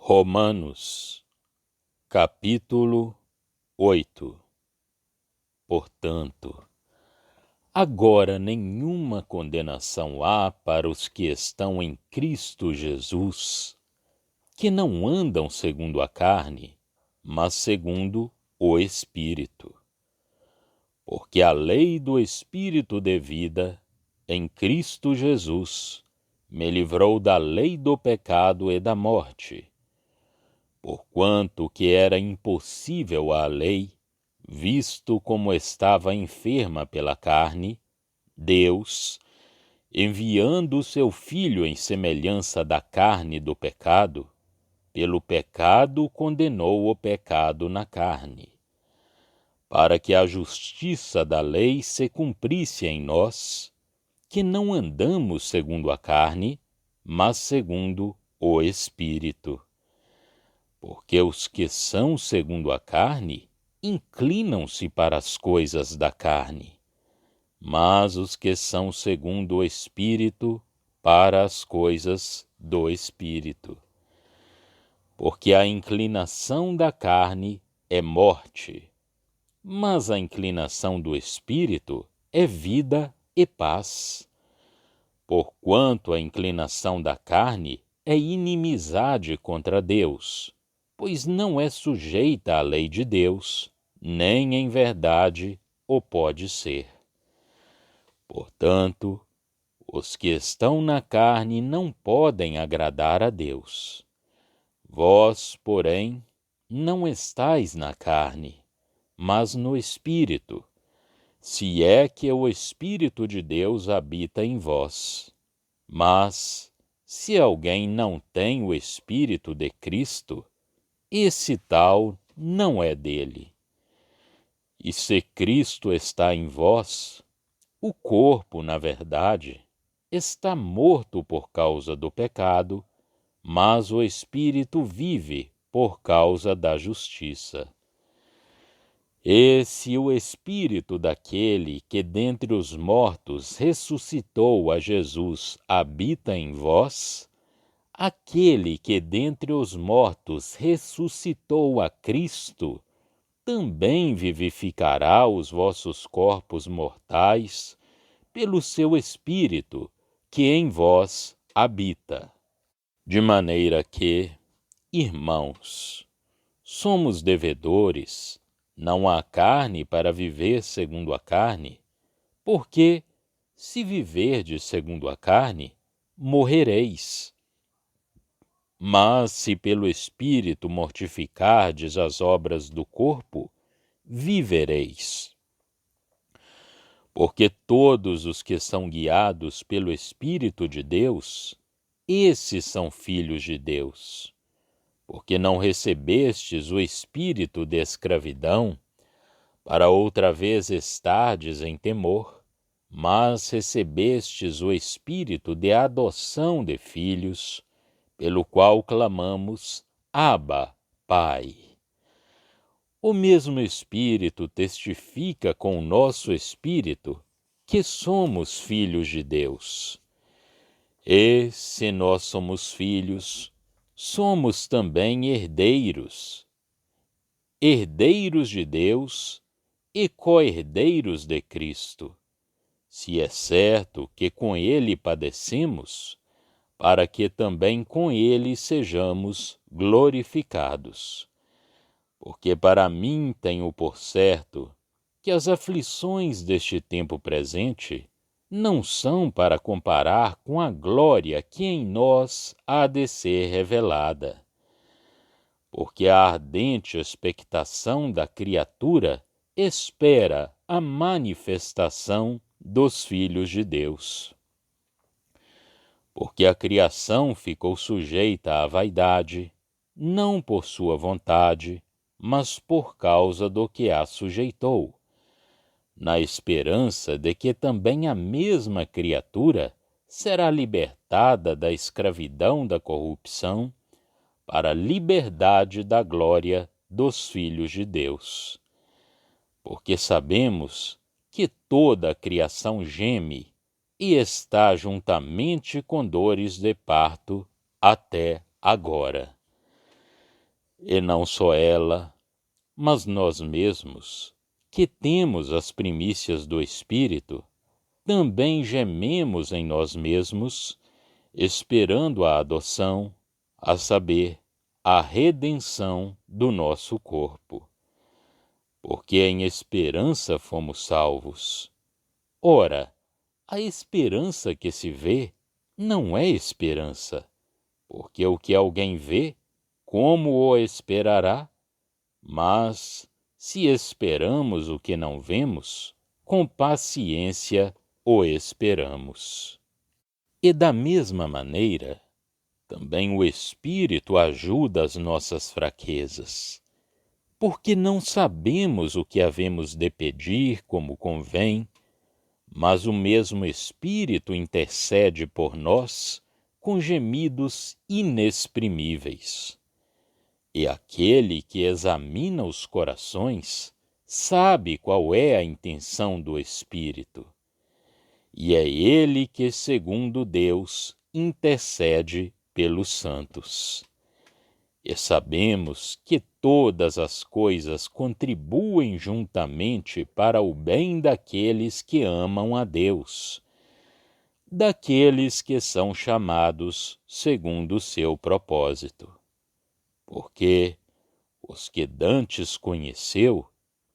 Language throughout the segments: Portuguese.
Romanos, capítulo 8. Portanto, agora nenhuma condenação há para os que estão em Cristo Jesus, que não andam segundo a carne, mas segundo o Espírito. Porque a lei do Espírito de vida, em Cristo Jesus, me livrou da lei do pecado e da morte. Porquanto que era impossível à lei, visto como estava enferma pela carne, Deus, enviando o seu Filho em semelhança da carne do pecado, pelo pecado condenou o pecado na carne, para que a justiça da lei se cumprisse em nós, que não andamos segundo a carne, mas segundo o Espírito. Porque os que são segundo a carne inclinam-se para as coisas da carne, mas os que são segundo o Espírito, para as coisas do Espírito. Porque a inclinação da carne é morte, mas a inclinação do Espírito é vida e paz. Porquanto a inclinação da carne é inimizade contra Deus, pois não é sujeita à lei de Deus, nem em verdade o pode ser. Portanto, os que estão na carne não podem agradar a Deus. Vós, porém, não estáis na carne, mas no Espírito, se é que o Espírito de Deus habita em vós. Mas, se alguém não tem o Espírito de Cristo, esse tal não é dele. E se Cristo está em vós, o corpo, na verdade, está morto por causa do pecado, mas o Espírito vive por causa da justiça. E se o Espírito daquele que dentre os mortos ressuscitou a Jesus habita em vós, aquele que dentre os mortos ressuscitou a Cristo, também vivificará os vossos corpos mortais pelo seu Espírito, que em vós habita. De maneira que, irmãos, somos devedores, não há carne para viver segundo a carne, porque, se viverdes segundo a carne, morrereis. Mas se pelo Espírito mortificardes as obras do corpo, vivereis. Porque todos os que são guiados pelo Espírito de Deus, esses são filhos de Deus. Porque não recebestes o espírito de escravidão, para outra vez estardes em temor, mas recebestes o espírito de adoção de filhos, pelo qual clamamos, Abba, Pai. O mesmo Espírito testifica com o nosso espírito que somos filhos de Deus. E, se nós somos filhos, somos também herdeiros, herdeiros de Deus e co-herdeiros de Cristo, se é certo que com Ele padecemos, para que também com Ele sejamos glorificados. Porque para mim tenho por certo que as aflições deste tempo presente não são para comparar com a glória que em nós há de ser revelada. Porque a ardente expectação da criatura espera a manifestação dos filhos de Deus. Porque a criação ficou sujeita à vaidade, não por sua vontade, mas por causa do que a sujeitou, na esperança de que também a mesma criatura será libertada da escravidão da corrupção para a liberdade da glória dos filhos de Deus. Porque sabemos que toda a criação geme e está juntamente com dores de parto até agora. E não só ela, mas nós mesmos, que temos as primícias do Espírito, também gememos em nós mesmos, esperando a adoção, a saber, a redenção do nosso corpo. Porque em esperança fomos salvos. Ora, a esperança que se vê não é esperança, porque o que alguém vê, como o esperará? Mas, se esperamos o que não vemos, com paciência o esperamos. E da mesma maneira, também o Espírito ajuda as nossas fraquezas, porque não sabemos o que havemos de pedir como convém, mas o mesmo Espírito intercede por nós com gemidos inexprimíveis. E aquele que examina os corações sabe qual é a intenção do Espírito. E é ele que, segundo Deus, intercede pelos santos. E sabemos que todas as coisas contribuem juntamente para o bem daqueles que amam a Deus, daqueles que são chamados segundo o seu propósito. Porque os que dantes conheceu,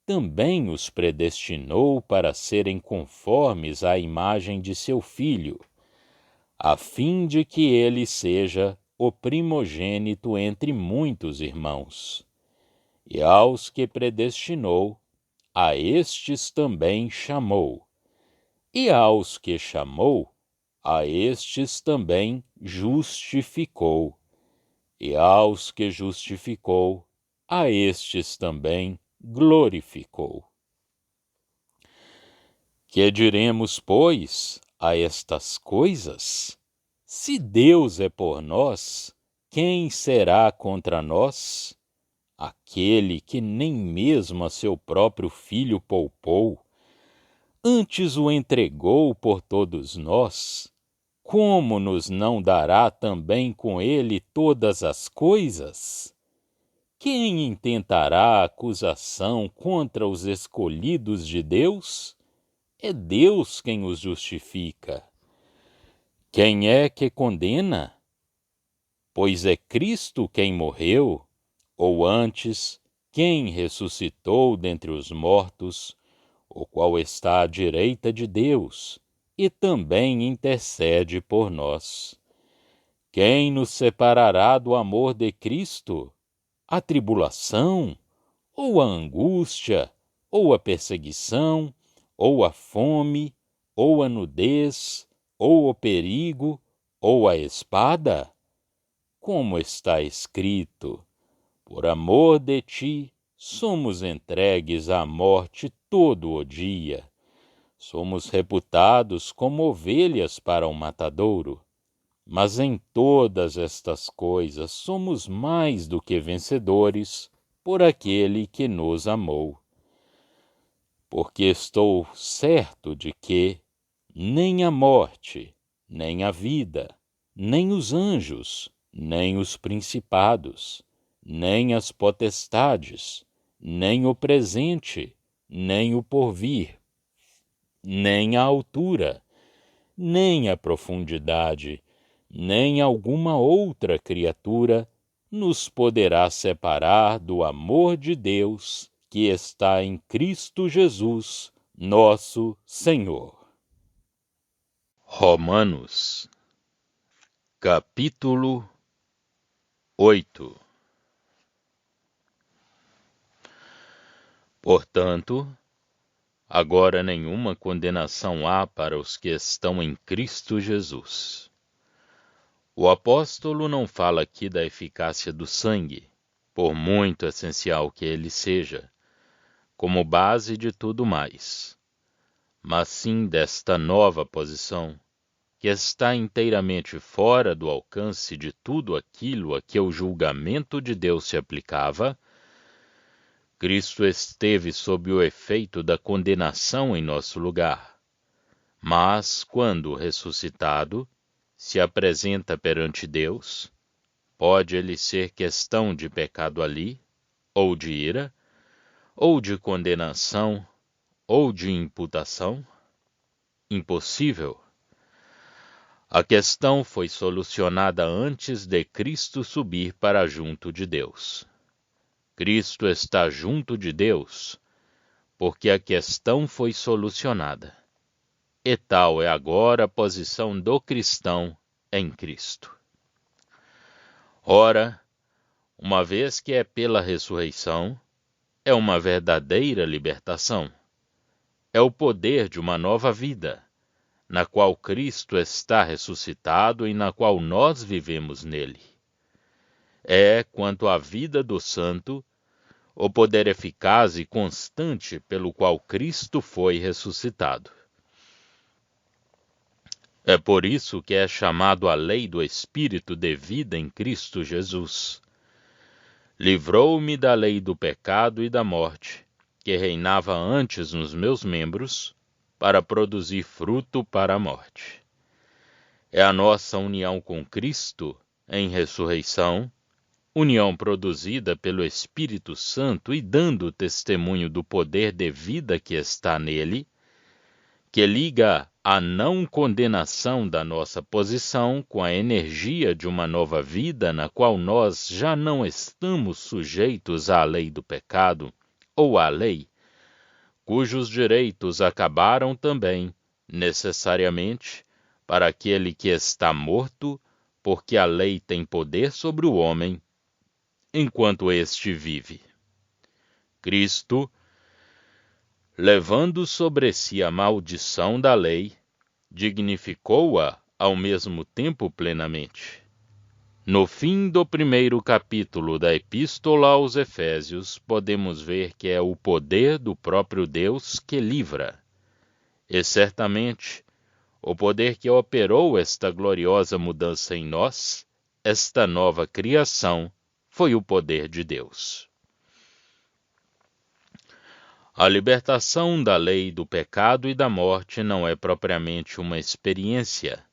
também os predestinou para serem conformes à imagem de seu Filho, a fim de que ele seja o primogênito entre muitos irmãos. E aos que predestinou, a estes também chamou. E aos que chamou, a estes também justificou. E aos que justificou, a estes também glorificou. Que diremos, pois, a estas coisas? Se Deus é por nós, quem será contra nós? Aquele que nem mesmo a seu próprio Filho poupou, antes o entregou por todos nós, como nos não dará também com ele todas as coisas? Quem intentará acusação contra os escolhidos de Deus? É Deus quem os justifica. Quem é que condena? Pois é Cristo quem morreu, ou antes, quem ressuscitou dentre os mortos, o qual está à direita de Deus, e também intercede por nós. Quem nos separará do amor de Cristo? A tribulação, ou a angústia, ou a perseguição, ou a fome, ou a nudez, ou o perigo, ou a espada? Como está escrito: por amor de ti, somos entregues à morte todo o dia. Somos reputados como ovelhas para o matadouro. Mas em todas estas coisas somos mais do que vencedores por aquele que nos amou. Porque estou certo de que nem a morte, nem a vida, nem os anjos, nem os principados, nem as potestades, nem o presente, nem o porvir, nem a altura, nem a profundidade, nem alguma outra criatura nos poderá separar do amor de Deus que está em Cristo Jesus, nosso Senhor. Romanos, capítulo 8. Portanto, agora nenhuma condenação há para os que estão em Cristo Jesus. O apóstolo não fala aqui da eficácia do sangue, por muito essencial que ele seja, como base de tudo mais, mas sim desta nova posição, que está inteiramente fora do alcance de tudo aquilo a que o julgamento de Deus se aplicava. Cristo esteve sob o efeito da condenação em nosso lugar, mas, quando ressuscitado, se apresenta perante Deus, Pode ele ser questão de pecado ali, ou de ira, ou de condenação, ou de imputação? Impossível. A questão foi solucionada antes de Cristo subir para junto de Deus. Cristo está junto de Deus, porque a questão foi solucionada. E tal é agora a posição do cristão em Cristo. Ora, uma vez que é pela ressurreição, é uma verdadeira libertação. É o poder de uma nova vida, na qual Cristo está ressuscitado e na qual nós vivemos nele. É, quanto à vida do santo, o poder eficaz e constante pelo qual Cristo foi ressuscitado. É por isso que é chamado a lei do Espírito de vida em Cristo Jesus. Livrou-me da lei do pecado e da morte, que reinava antes nos meus membros, para produzir fruto para a morte. É a nossa união com Cristo em ressurreição, união produzida pelo Espírito Santo e dando testemunho do poder de vida que está nele, que liga a não condenação da nossa posição com a energia de uma nova vida na qual nós já não estamos sujeitos à lei do pecado ou à lei, cujos direitos acabaram também, necessariamente, para aquele que está morto, porque a lei tem poder sobre o homem, enquanto este vive. Cristo, levando sobre si a maldição da lei, dignificou-a ao mesmo tempo plenamente. No fim do primeiro capítulo da Epístola aos Efésios, podemos ver que é o poder do próprio Deus que livra. E certamente, o poder que operou esta gloriosa mudança em nós, esta nova criação, foi o poder de Deus. A libertação da lei do pecado e da morte não é propriamente uma experiência,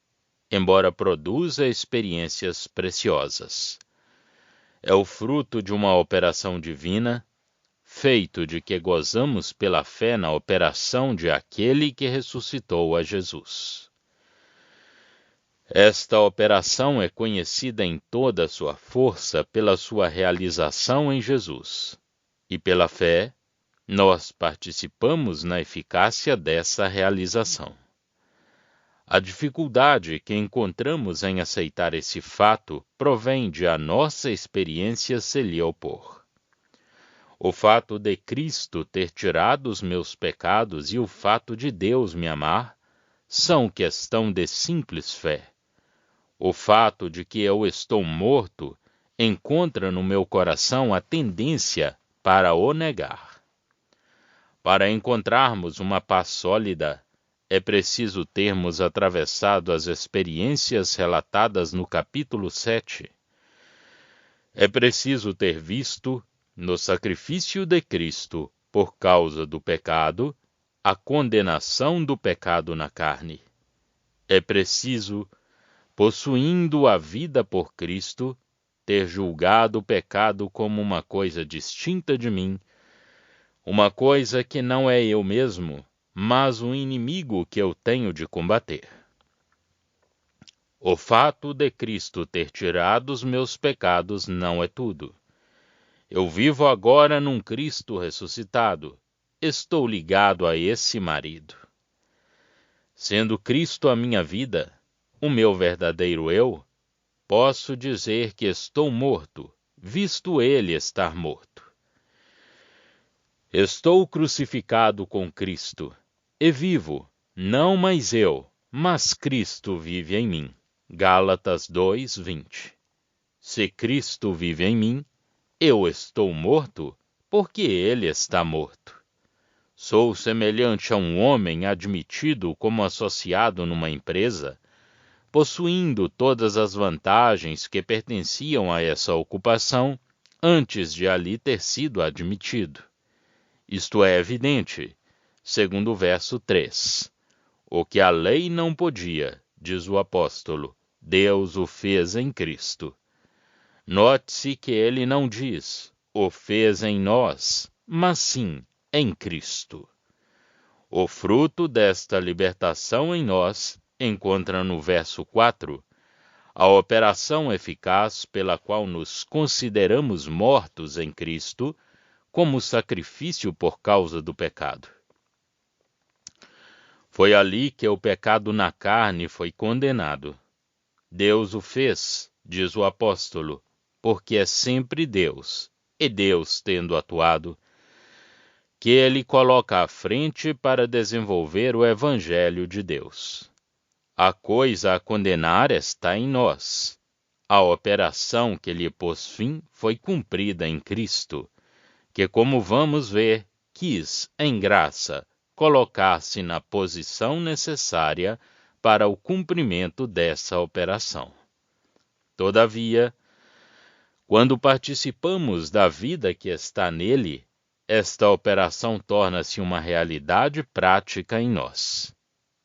embora produza experiências preciosas. É o fruto de uma operação divina, feito de que gozamos pela fé na operação de aquele que ressuscitou a Jesus. Esta operação é conhecida em toda a sua força pela sua realização em Jesus, e pela fé, nós participamos na eficácia dessa realização. A dificuldade que encontramos em aceitar esse fato provém de a nossa experiência se lhe opor. O fato de Cristo ter tirado os meus pecados e o fato de Deus me amar são questão de simples fé. O fato de que eu estou morto encontra no meu coração a tendência para o negar. Para encontrarmos uma paz sólida, é preciso termos atravessado as experiências relatadas no capítulo 7. É preciso ter visto, no sacrifício de Cristo, por causa do pecado, a condenação do pecado na carne. É preciso, possuindo a vida por Cristo, ter julgado o pecado como uma coisa distinta de mim, uma coisa que não é eu mesmo, mas um inimigo que eu tenho de combater. O fato de Cristo ter tirado os meus pecados não é tudo. Eu vivo agora num Cristo ressuscitado. Estou ligado a esse marido. Sendo Cristo a minha vida, o meu verdadeiro eu, posso dizer que estou morto, visto ele estar morto. Estou crucificado com Cristo, e vivo, não mais eu, mas Cristo vive em mim. Gálatas 2:20. Se Cristo vive em mim, eu estou morto, porque ele está morto. Sou semelhante a um homem admitido como associado numa empresa, possuindo todas as vantagens que pertenciam a essa ocupação antes de ali ter sido admitido. Isto é evidente, segundo o verso 3. O que a lei não podia, diz o apóstolo, Deus o fez em Cristo. Note-se que ele não diz, o fez em nós, mas sim em Cristo. O fruto desta libertação em nós encontra no verso 4 a operação eficaz pela qual nos consideramos mortos em Cristo como sacrifício por causa do pecado. Foi ali que o pecado na carne foi condenado. Deus o fez, diz o apóstolo, porque é sempre Deus, e Deus tendo atuado, que ele coloca à frente para desenvolver o Evangelho de Deus. A coisa a condenar está em nós. A operação que lhe pôs fim foi cumprida em Cristo, que, como vamos ver, quis, em graça, colocar-se na posição necessária para o cumprimento dessa operação. Todavia, quando participamos da vida que está nele, esta operação torna-se uma realidade prática em nós.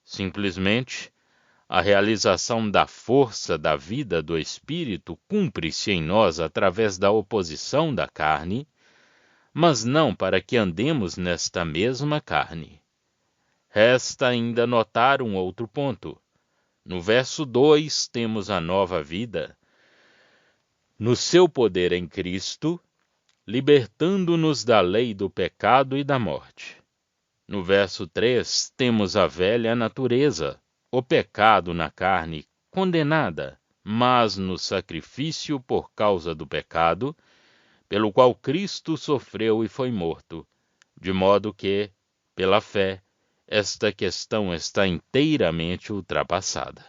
Simplesmente, a realização da força da vida do Espírito cumpre-se em nós através da oposição da carne, mas não para que andemos nesta mesma carne. Resta ainda notar um outro ponto. No verso 2 temos a nova vida, no seu poder em Cristo, libertando-nos da lei do pecado e da morte. No verso 3 temos a velha natureza, o pecado na carne, condenada, mas no sacrifício por causa do pecado, pelo qual Cristo sofreu e foi morto, de modo que, pela fé, esta questão está inteiramente ultrapassada.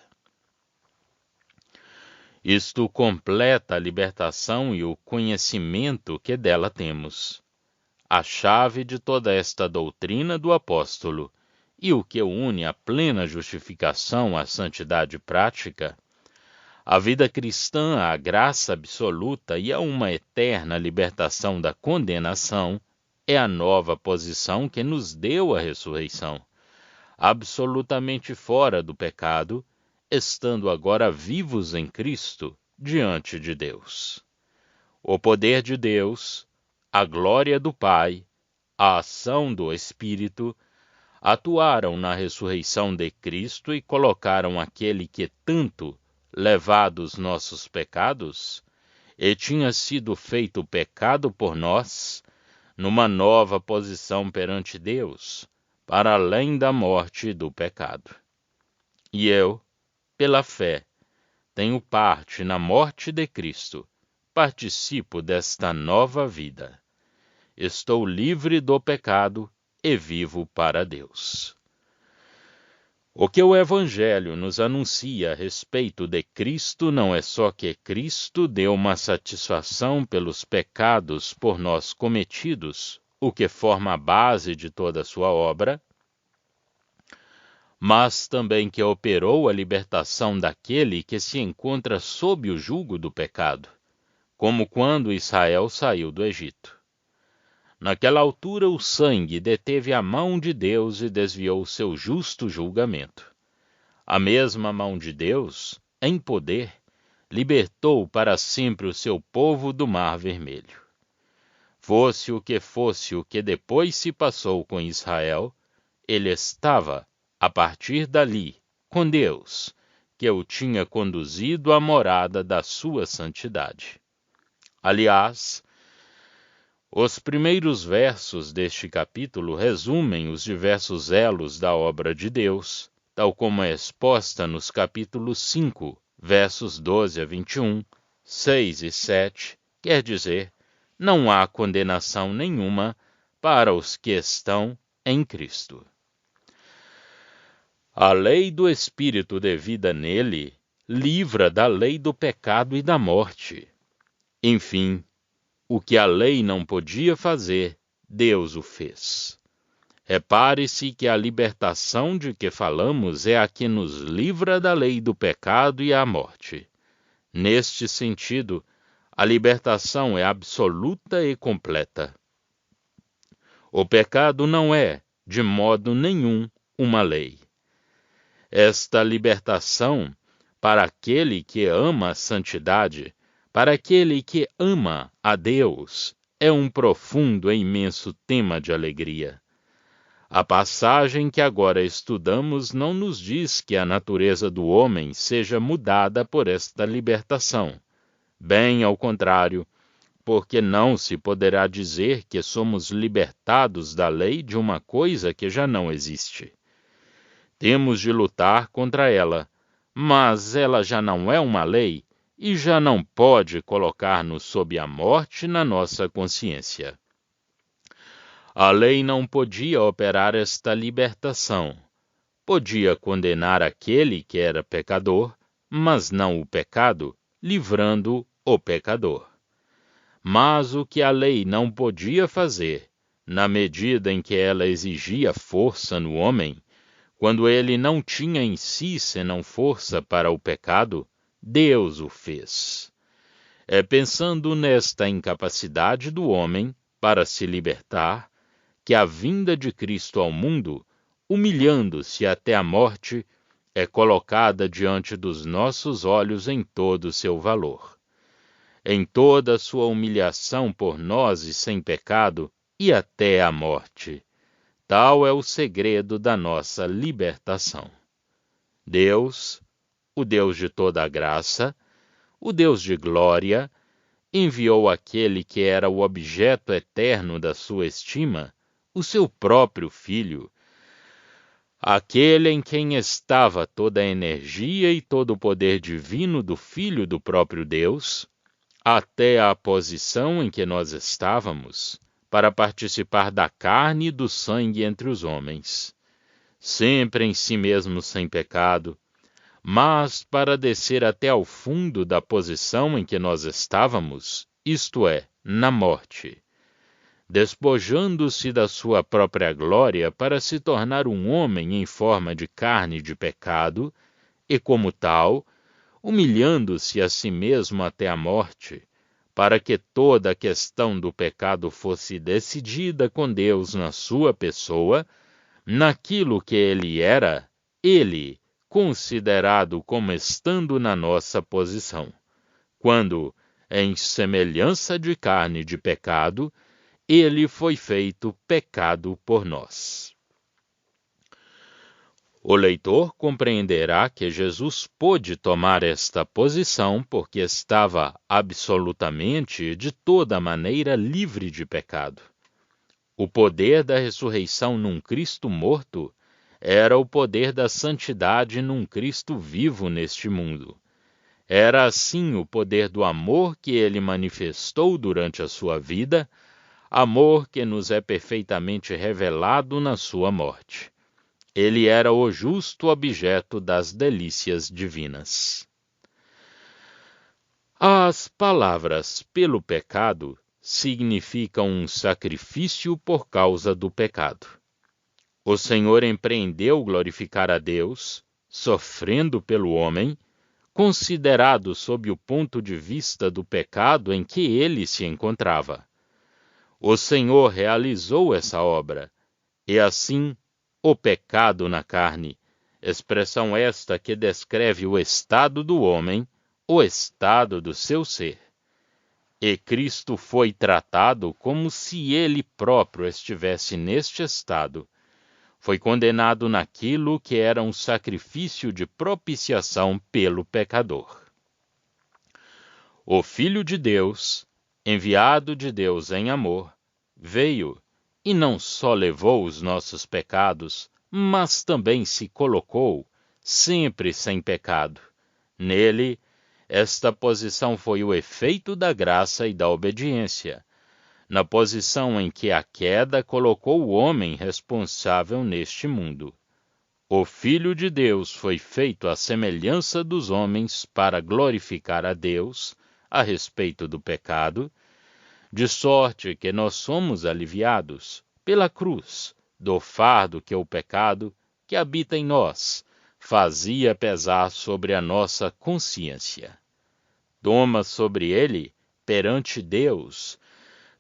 Isto completa a libertação e o conhecimento que dela temos. A chave de toda esta doutrina do apóstolo e o que une a plena justificação à santidade prática, a vida cristã à graça absoluta e a uma eterna libertação da condenação, é a nova posição que nos deu a ressurreição, absolutamente fora do pecado, estando agora vivos em Cristo diante de Deus. O poder de Deus, a glória do Pai, a ação do Espírito, atuaram na ressurreição de Cristo e colocaram aquele que tanto, levados nossos pecados, e tinha sido feito pecado por nós, numa nova posição perante Deus, para além da morte e do pecado. E eu, pela fé, tenho parte na morte de Cristo, participo desta nova vida. Estou livre do pecado e vivo para Deus. O que o Evangelho nos anuncia a respeito de Cristo não é só que Cristo deu uma satisfação pelos pecados por nós cometidos, o que forma a base de toda a sua obra, mas também que operou a libertação daquele que se encontra sob o jugo do pecado, como quando Israel saiu do Egito. Naquela altura o sangue deteve a mão de Deus e desviou seu justo julgamento. A mesma mão de Deus, em poder, libertou para sempre o seu povo do Mar Vermelho. Fosse o que depois se passou com Israel, ele estava, a partir dali, com Deus, que o tinha conduzido à morada da sua santidade. Aliás, os primeiros versos deste capítulo resumem os diversos elos da obra de Deus, tal como é exposta nos capítulos 5, versos 12 a 21, 6 e 7, quer dizer, não há condenação nenhuma para os que estão em Cristo. A lei do Espírito de vida nele livra da lei do pecado e da morte. Enfim, o que a lei não podia fazer, Deus o fez. Repare-se que a libertação de que falamos é a que nos livra da lei do pecado e a morte. Neste sentido, a libertação é absoluta e completa. O pecado não é, de modo nenhum, uma lei. Esta libertação, para aquele que ama a santidade, Para aquele que ama a Deus, é um profundo e imenso tema de alegria. A passagem que agora estudamos não nos diz que a natureza do homem seja mudada por esta libertação. Bem ao contrário, porque não se poderá dizer que somos libertados da lei de uma coisa que já não existe. Temos de lutar contra ela, mas ela já não é uma lei e já não pode colocar-nos sob a morte na nossa consciência. A lei não podia operar esta libertação. Podia condenar aquele que era pecador, mas não o pecado, livrando o pecador. Mas o que a lei não podia fazer, na medida em que ela exigia força no homem, quando ele não tinha em si senão força para o pecado, Deus o fez. É pensando nesta incapacidade do homem para se libertar que a vinda de Cristo ao mundo, humilhando-se até a morte, é colocada diante dos nossos olhos em todo o seu valor. Em toda a sua humilhação por nós e sem pecado, e até a morte. Tal é o segredo da nossa libertação. Deus, o Deus de toda a graça, o Deus de glória, enviou aquele que era o objeto eterno da sua estima, o seu próprio Filho, aquele em quem estava toda a energia e todo o poder divino do Filho do próprio Deus, até a posição em que nós estávamos, para participar da carne e do sangue entre os homens, sempre em si mesmo sem pecado, mas para descer até ao fundo da posição em que nós estávamos, isto é, na morte, despojando-se da sua própria glória para se tornar um homem em forma de carne de pecado, e como tal, humilhando-se a si mesmo até a morte, para que toda a questão do pecado fosse decidida com Deus na sua pessoa, naquilo que ele era, ele, considerado como estando na nossa posição, quando, em semelhança de carne de pecado, ele foi feito pecado por nós. O leitor compreenderá que Jesus pôde tomar esta posição porque estava absolutamente, de toda maneira, livre de pecado. O poder da ressurreição num Cristo morto era o poder da santidade num Cristo vivo neste mundo. Era assim o poder do amor que ele manifestou durante a sua vida, amor que nos é perfeitamente revelado na sua morte. Ele era o justo objeto das delícias divinas. As palavras pelo pecado significam um sacrifício por causa do pecado. O Senhor empreendeu glorificar a Deus, sofrendo pelo homem, considerado sob o ponto de vista do pecado em que ele se encontrava. O Senhor realizou essa obra, e assim o pecado na carne, expressão esta que descreve o estado do homem, o estado do seu ser. E Cristo foi tratado como se ele próprio estivesse neste estado. Foi condenado naquilo que era um sacrifício de propiciação pelo pecador. O Filho de Deus, enviado de Deus em amor, veio e não só levou os nossos pecados, mas também se colocou, sempre sem pecado. Nele, esta posição foi o efeito da graça e da obediência, na posição em que a queda colocou o homem responsável neste mundo. O Filho de Deus foi feito à semelhança dos homens para glorificar a Deus a respeito do pecado, de sorte que nós somos aliviados pela cruz do fardo que o pecado, que habita em nós, fazia pesar sobre a nossa consciência. Toma sobre ele, perante Deus,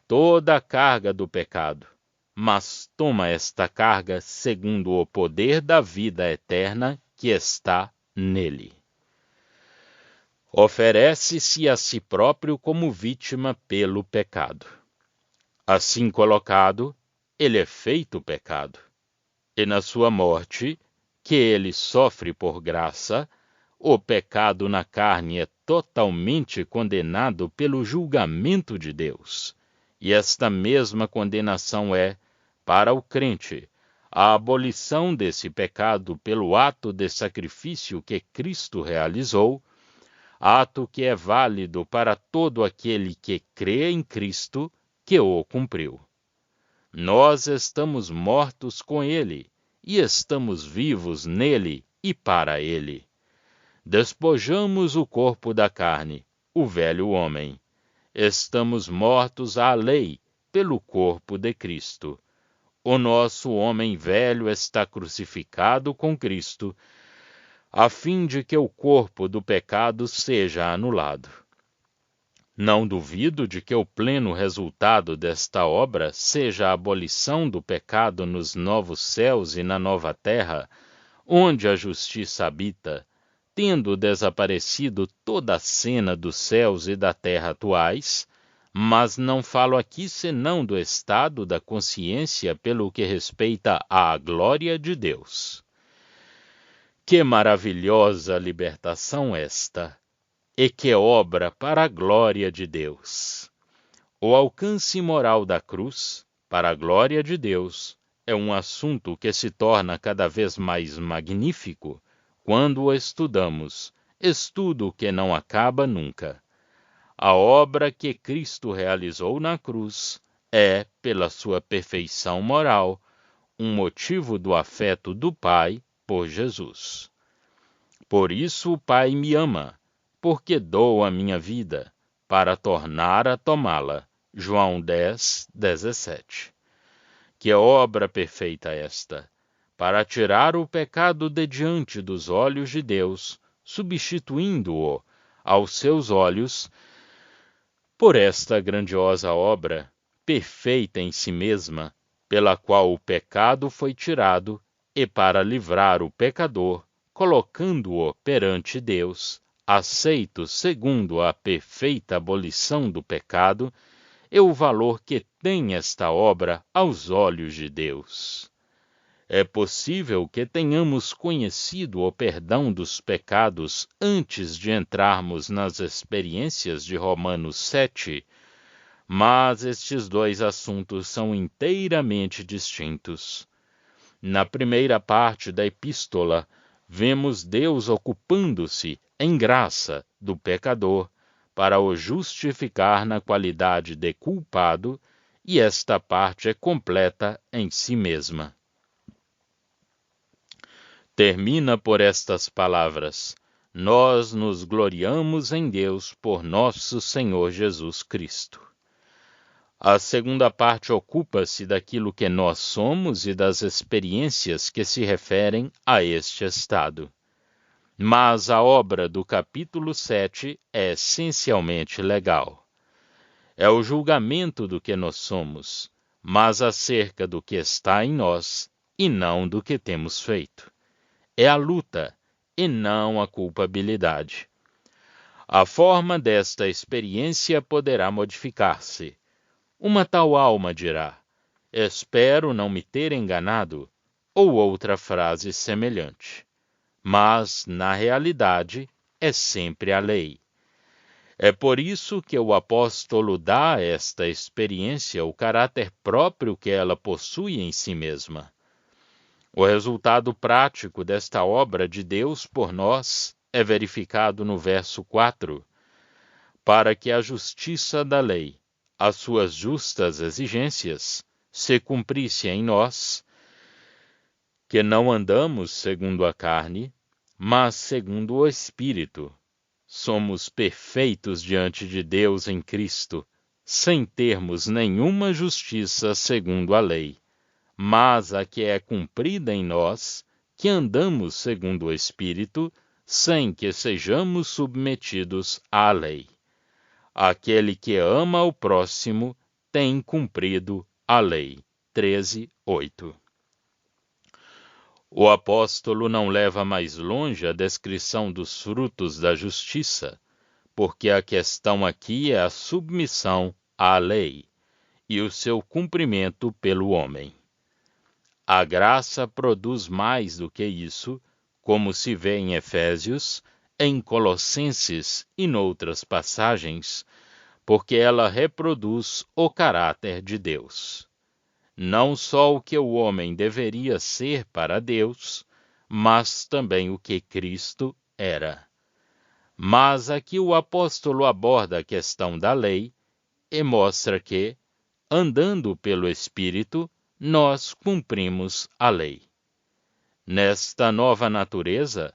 toda a carga do pecado, mas toma esta carga segundo o poder da vida eterna que está nele. Oferece-se a si próprio como vítima pelo pecado. Assim colocado, ele é feito pecado. E na sua morte, que ele sofre por graça, o pecado na carne é totalmente condenado pelo julgamento de Deus. E esta mesma condenação é, para o crente, a abolição desse pecado pelo ato de sacrifício que Cristo realizou, ato que é válido para todo aquele que crê em Cristo, que o cumpriu. Nós estamos mortos com Ele, e estamos vivos nele e para Ele. Despojamos o corpo da carne, o velho homem. Estamos mortos à lei pelo corpo de Cristo. O nosso homem velho está crucificado com Cristo, a fim de que o corpo do pecado seja anulado. Não duvido de que o pleno resultado desta obra seja a abolição do pecado nos novos céus e na nova terra, onde a justiça habita, tendo desaparecido toda a cena dos céus e da terra atuais, mas não falo aqui senão do estado da consciência pelo que respeita à glória de Deus. Que maravilhosa libertação esta! E que obra para a glória de Deus! O alcance moral da cruz, para a glória de Deus, é um assunto que se torna cada vez mais magnífico quando o estudamos, estudo que não acaba nunca. A obra que Cristo realizou na cruz é, pela sua perfeição moral, um motivo do afeto do Pai por Jesus. Por isso o Pai me ama, porque dou a minha vida, para tornar a tomá-la. João 10, 17. Que obra perfeita esta! Para tirar o pecado de diante dos olhos de Deus, substituindo-o aos seus olhos, por esta grandiosa obra, perfeita em si mesma, pela qual o pecado foi tirado, e para livrar o pecador, colocando-o perante Deus, aceito segundo a perfeita abolição do pecado, e o valor que tem esta obra aos olhos de Deus. É possível que tenhamos conhecido o perdão dos pecados antes de entrarmos nas experiências de Romanos 7, mas estes dois assuntos são inteiramente distintos. Na primeira parte da epístola, vemos Deus ocupando-se, em graça, do pecador, para o justificar na qualidade de culpado, e esta parte é completa em si mesma. Termina por estas palavras: nós nos gloriamos em Deus por nosso Senhor Jesus Cristo. A segunda parte ocupa-se daquilo que nós somos e das experiências que se referem a este estado. Mas a obra do capítulo 7 é essencialmente legal. É o julgamento do que nós somos, mas acerca do que está em nós e não do que temos feito. É a luta e não a culpabilidade. A forma desta experiência poderá modificar-se. Uma tal alma dirá: espero não me ter enganado, ou outra frase semelhante. Mas, na realidade, é sempre a lei. É por isso que o apóstolo dá a esta experiência o caráter próprio que ela possui em si mesma. O resultado prático desta obra de Deus por nós é verificado no verso 4. Para que a justiça da lei, as suas justas exigências, se cumprisse em nós, que não andamos segundo a carne, mas segundo o Espírito. Somos perfeitos diante de Deus em Cristo, sem termos nenhuma justiça segundo a lei, mas a que é cumprida em nós, que andamos segundo o Espírito, sem que sejamos submetidos à lei. Aquele que ama o próximo tem cumprido a lei. 13:8. O apóstolo não leva mais longe a descrição dos frutos da justiça, porque a questão aqui é a submissão à lei e o seu cumprimento pelo homem. A graça produz mais do que isso, como se vê em Efésios, em Colossenses e noutras passagens, porque ela reproduz o caráter de Deus. Não só o que o homem deveria ser para Deus, mas também o que Cristo era. Mas aqui o apóstolo aborda a questão da lei e mostra que, andando pelo Espírito, nós cumprimos a lei. Nesta nova natureza,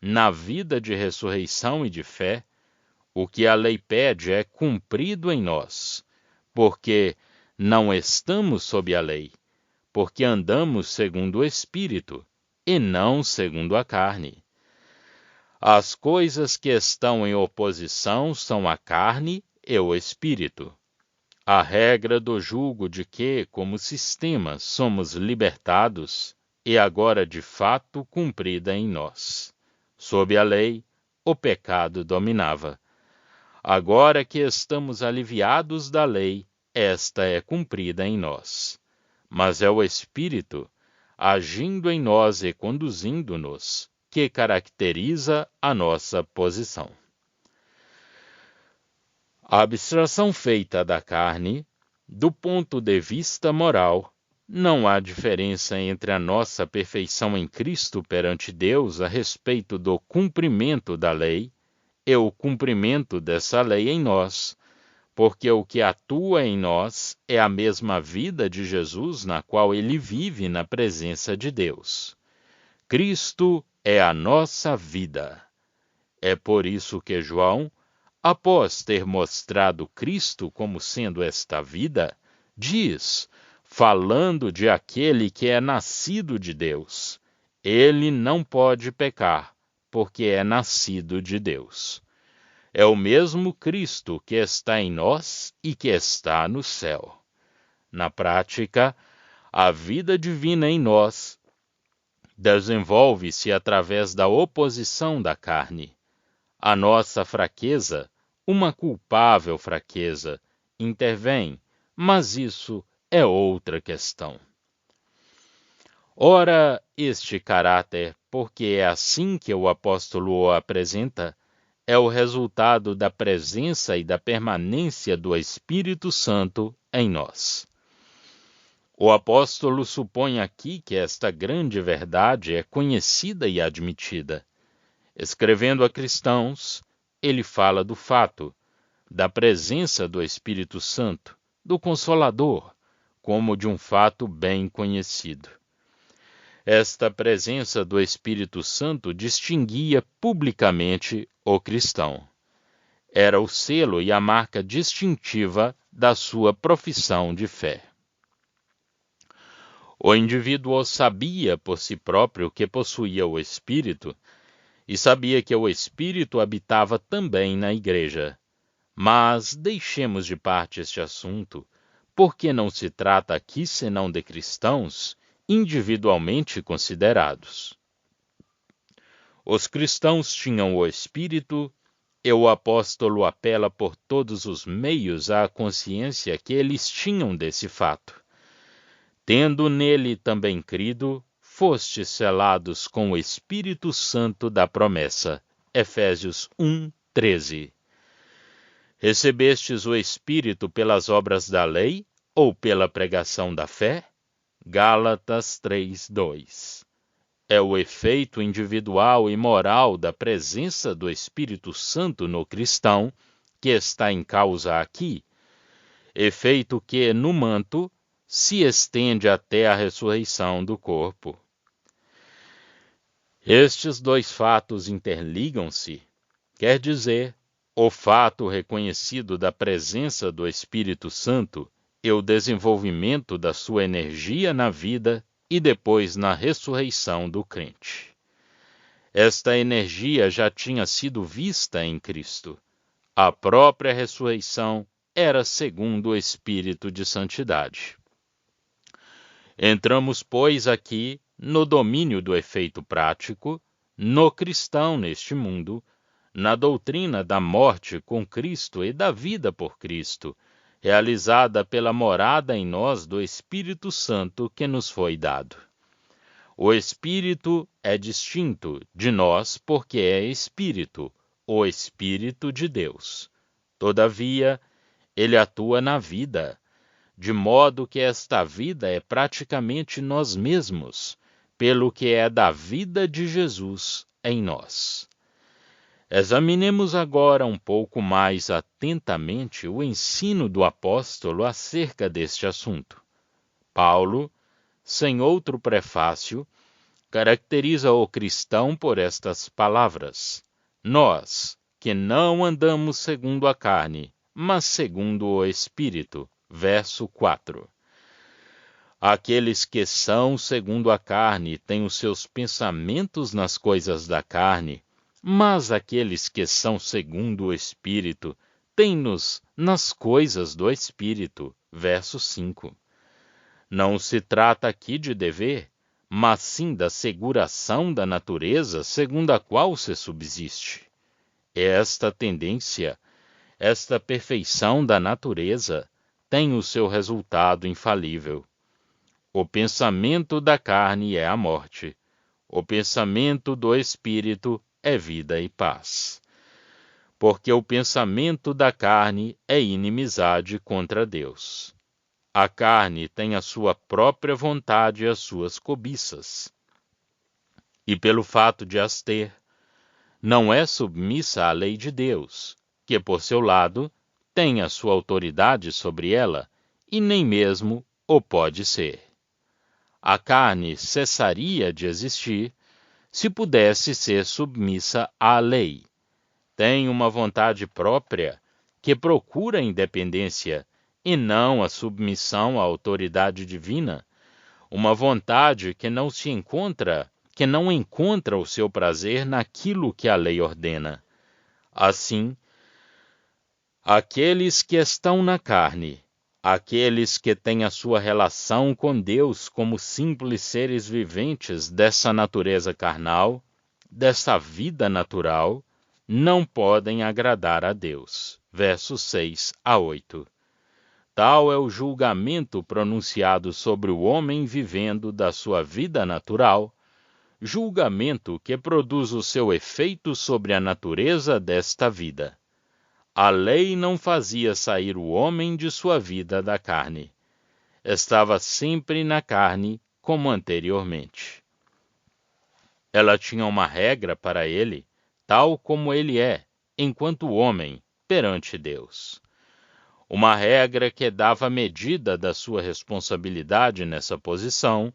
na vida de ressurreição e de fé, o que a lei pede é cumprido em nós, porque não estamos sob a lei, porque andamos segundo o Espírito e não segundo a carne. As coisas que estão em oposição são a carne e o Espírito. A regra do jugo de que, como sistema, somos libertados é agora de fato cumprida em nós. Sob a lei, o pecado dominava. Agora que estamos aliviados da lei, esta é cumprida em nós. Mas é o Espírito, agindo em nós e conduzindo-nos, que caracteriza a nossa posição. A abstração feita da carne, do ponto de vista moral, não há diferença entre a nossa perfeição em Cristo perante Deus a respeito do cumprimento da lei e o cumprimento dessa lei em nós, porque o que atua em nós é a mesma vida de Jesus na qual ele vive na presença de Deus. Cristo é a nossa vida. É por isso que João, após ter mostrado Cristo como sendo esta vida, diz, falando de aquele que é nascido de Deus, ele não pode pecar, porque é nascido de Deus. É o mesmo Cristo que está em nós e que está no céu. Na prática, a vida divina em nós desenvolve-se através da oposição da carne. A nossa fraqueza, uma culpável fraqueza, intervém, mas isso é outra questão. Ora, este caráter, porque é assim que o apóstolo o apresenta, é o resultado da presença e da permanência do Espírito Santo em nós. O apóstolo supõe aqui que esta grande verdade é conhecida e admitida. Escrevendo a cristãos, ele fala do fato, da presença do Espírito Santo, do Consolador, como de um fato bem conhecido. Esta presença do Espírito Santo distinguia publicamente o cristão. Era o selo e a marca distintiva da sua profissão de fé. O indivíduo sabia por si próprio que possuía o Espírito e sabia que o Espírito habitava também na igreja. Mas deixemos de parte este assunto, porque não se trata aqui senão de cristãos individualmente considerados. Os cristãos tinham o Espírito e o apóstolo apela por todos os meios à consciência que eles tinham desse fato. Tendo nele também crido, fostes selados com o Espírito Santo da promessa. Efésios 1:13. Recebestes o Espírito pelas obras da lei ou pela pregação da fé? Gálatas 3:2. É o efeito individual e moral da presença do Espírito Santo no cristão que está em causa aqui, efeito que, no manto, se estende até a ressurreição do corpo. Estes dois fatos interligam-se, quer dizer, o fato reconhecido da presença do Espírito Santo e o desenvolvimento da sua energia na vida e depois na ressurreição do crente. Esta energia já tinha sido vista em Cristo. A própria ressurreição era segundo o Espírito de santidade. Entramos, pois, aqui no domínio do efeito prático, no cristão neste mundo, na doutrina da morte com Cristo e da vida por Cristo, realizada pela morada em nós do Espírito Santo que nos foi dado. O Espírito é distinto de nós porque é Espírito, o Espírito de Deus. Todavia, ele atua na vida, de modo que esta vida é praticamente nós mesmos, pelo que é da vida de Jesus em nós. Examinemos agora um pouco mais atentamente o ensino do apóstolo acerca deste assunto. Paulo, sem outro prefácio, caracteriza o cristão por estas palavras: nós, que não andamos segundo a carne, mas segundo o Espírito. Verso 4. Aqueles que são segundo a carne têm os seus pensamentos nas coisas da carne, mas aqueles que são segundo o Espírito têm-nos nas coisas do Espírito. Verso 5. Não se trata aqui de dever, mas sim da seguração da natureza segundo a qual se subsiste. Esta tendência, esta perfeição da natureza, tem o seu resultado infalível. O pensamento da carne é a morte, o pensamento do Espírito é vida e paz. Porque o pensamento da carne é inimizade contra Deus. A carne tem a sua própria vontade e as suas cobiças. E pelo fato de as ter, não é submissa à lei de Deus, que por seu lado tem a sua autoridade sobre ela, e nem mesmo o pode ser. A carne cessaria de existir se pudesse ser submissa à lei. Tem uma vontade própria que procura a independência e não a submissão à autoridade divina, uma vontade que não encontra o seu prazer naquilo que a lei ordena. Assim, aqueles que estão na carne, aqueles que têm a sua relação com Deus como simples seres viventes dessa natureza carnal, dessa vida natural, não podem agradar a Deus. Versos 6 a 8. Tal é o julgamento pronunciado sobre o homem vivendo da sua vida natural, julgamento que produz o seu efeito sobre a natureza desta vida. A lei não fazia sair o homem de sua vida da carne. Estava sempre na carne, como anteriormente. Ela tinha uma regra para ele, tal como ele é, enquanto homem, perante Deus. Uma regra que dava medida da sua responsabilidade nessa posição,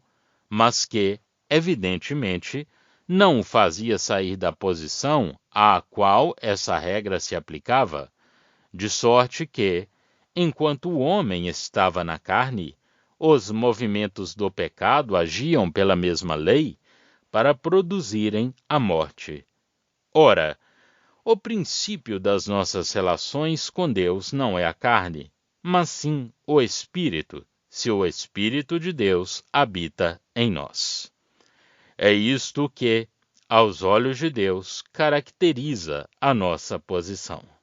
mas que, evidentemente, não o fazia sair da posição à qual essa regra se aplicava, de sorte que, enquanto o homem estava na carne, os movimentos do pecado agiam pela mesma lei para produzirem a morte. Ora, o princípio das nossas relações com Deus não é a carne, mas sim o Espírito, se o Espírito de Deus habita em nós. É isto que, aos olhos de Deus, caracteriza a nossa posição.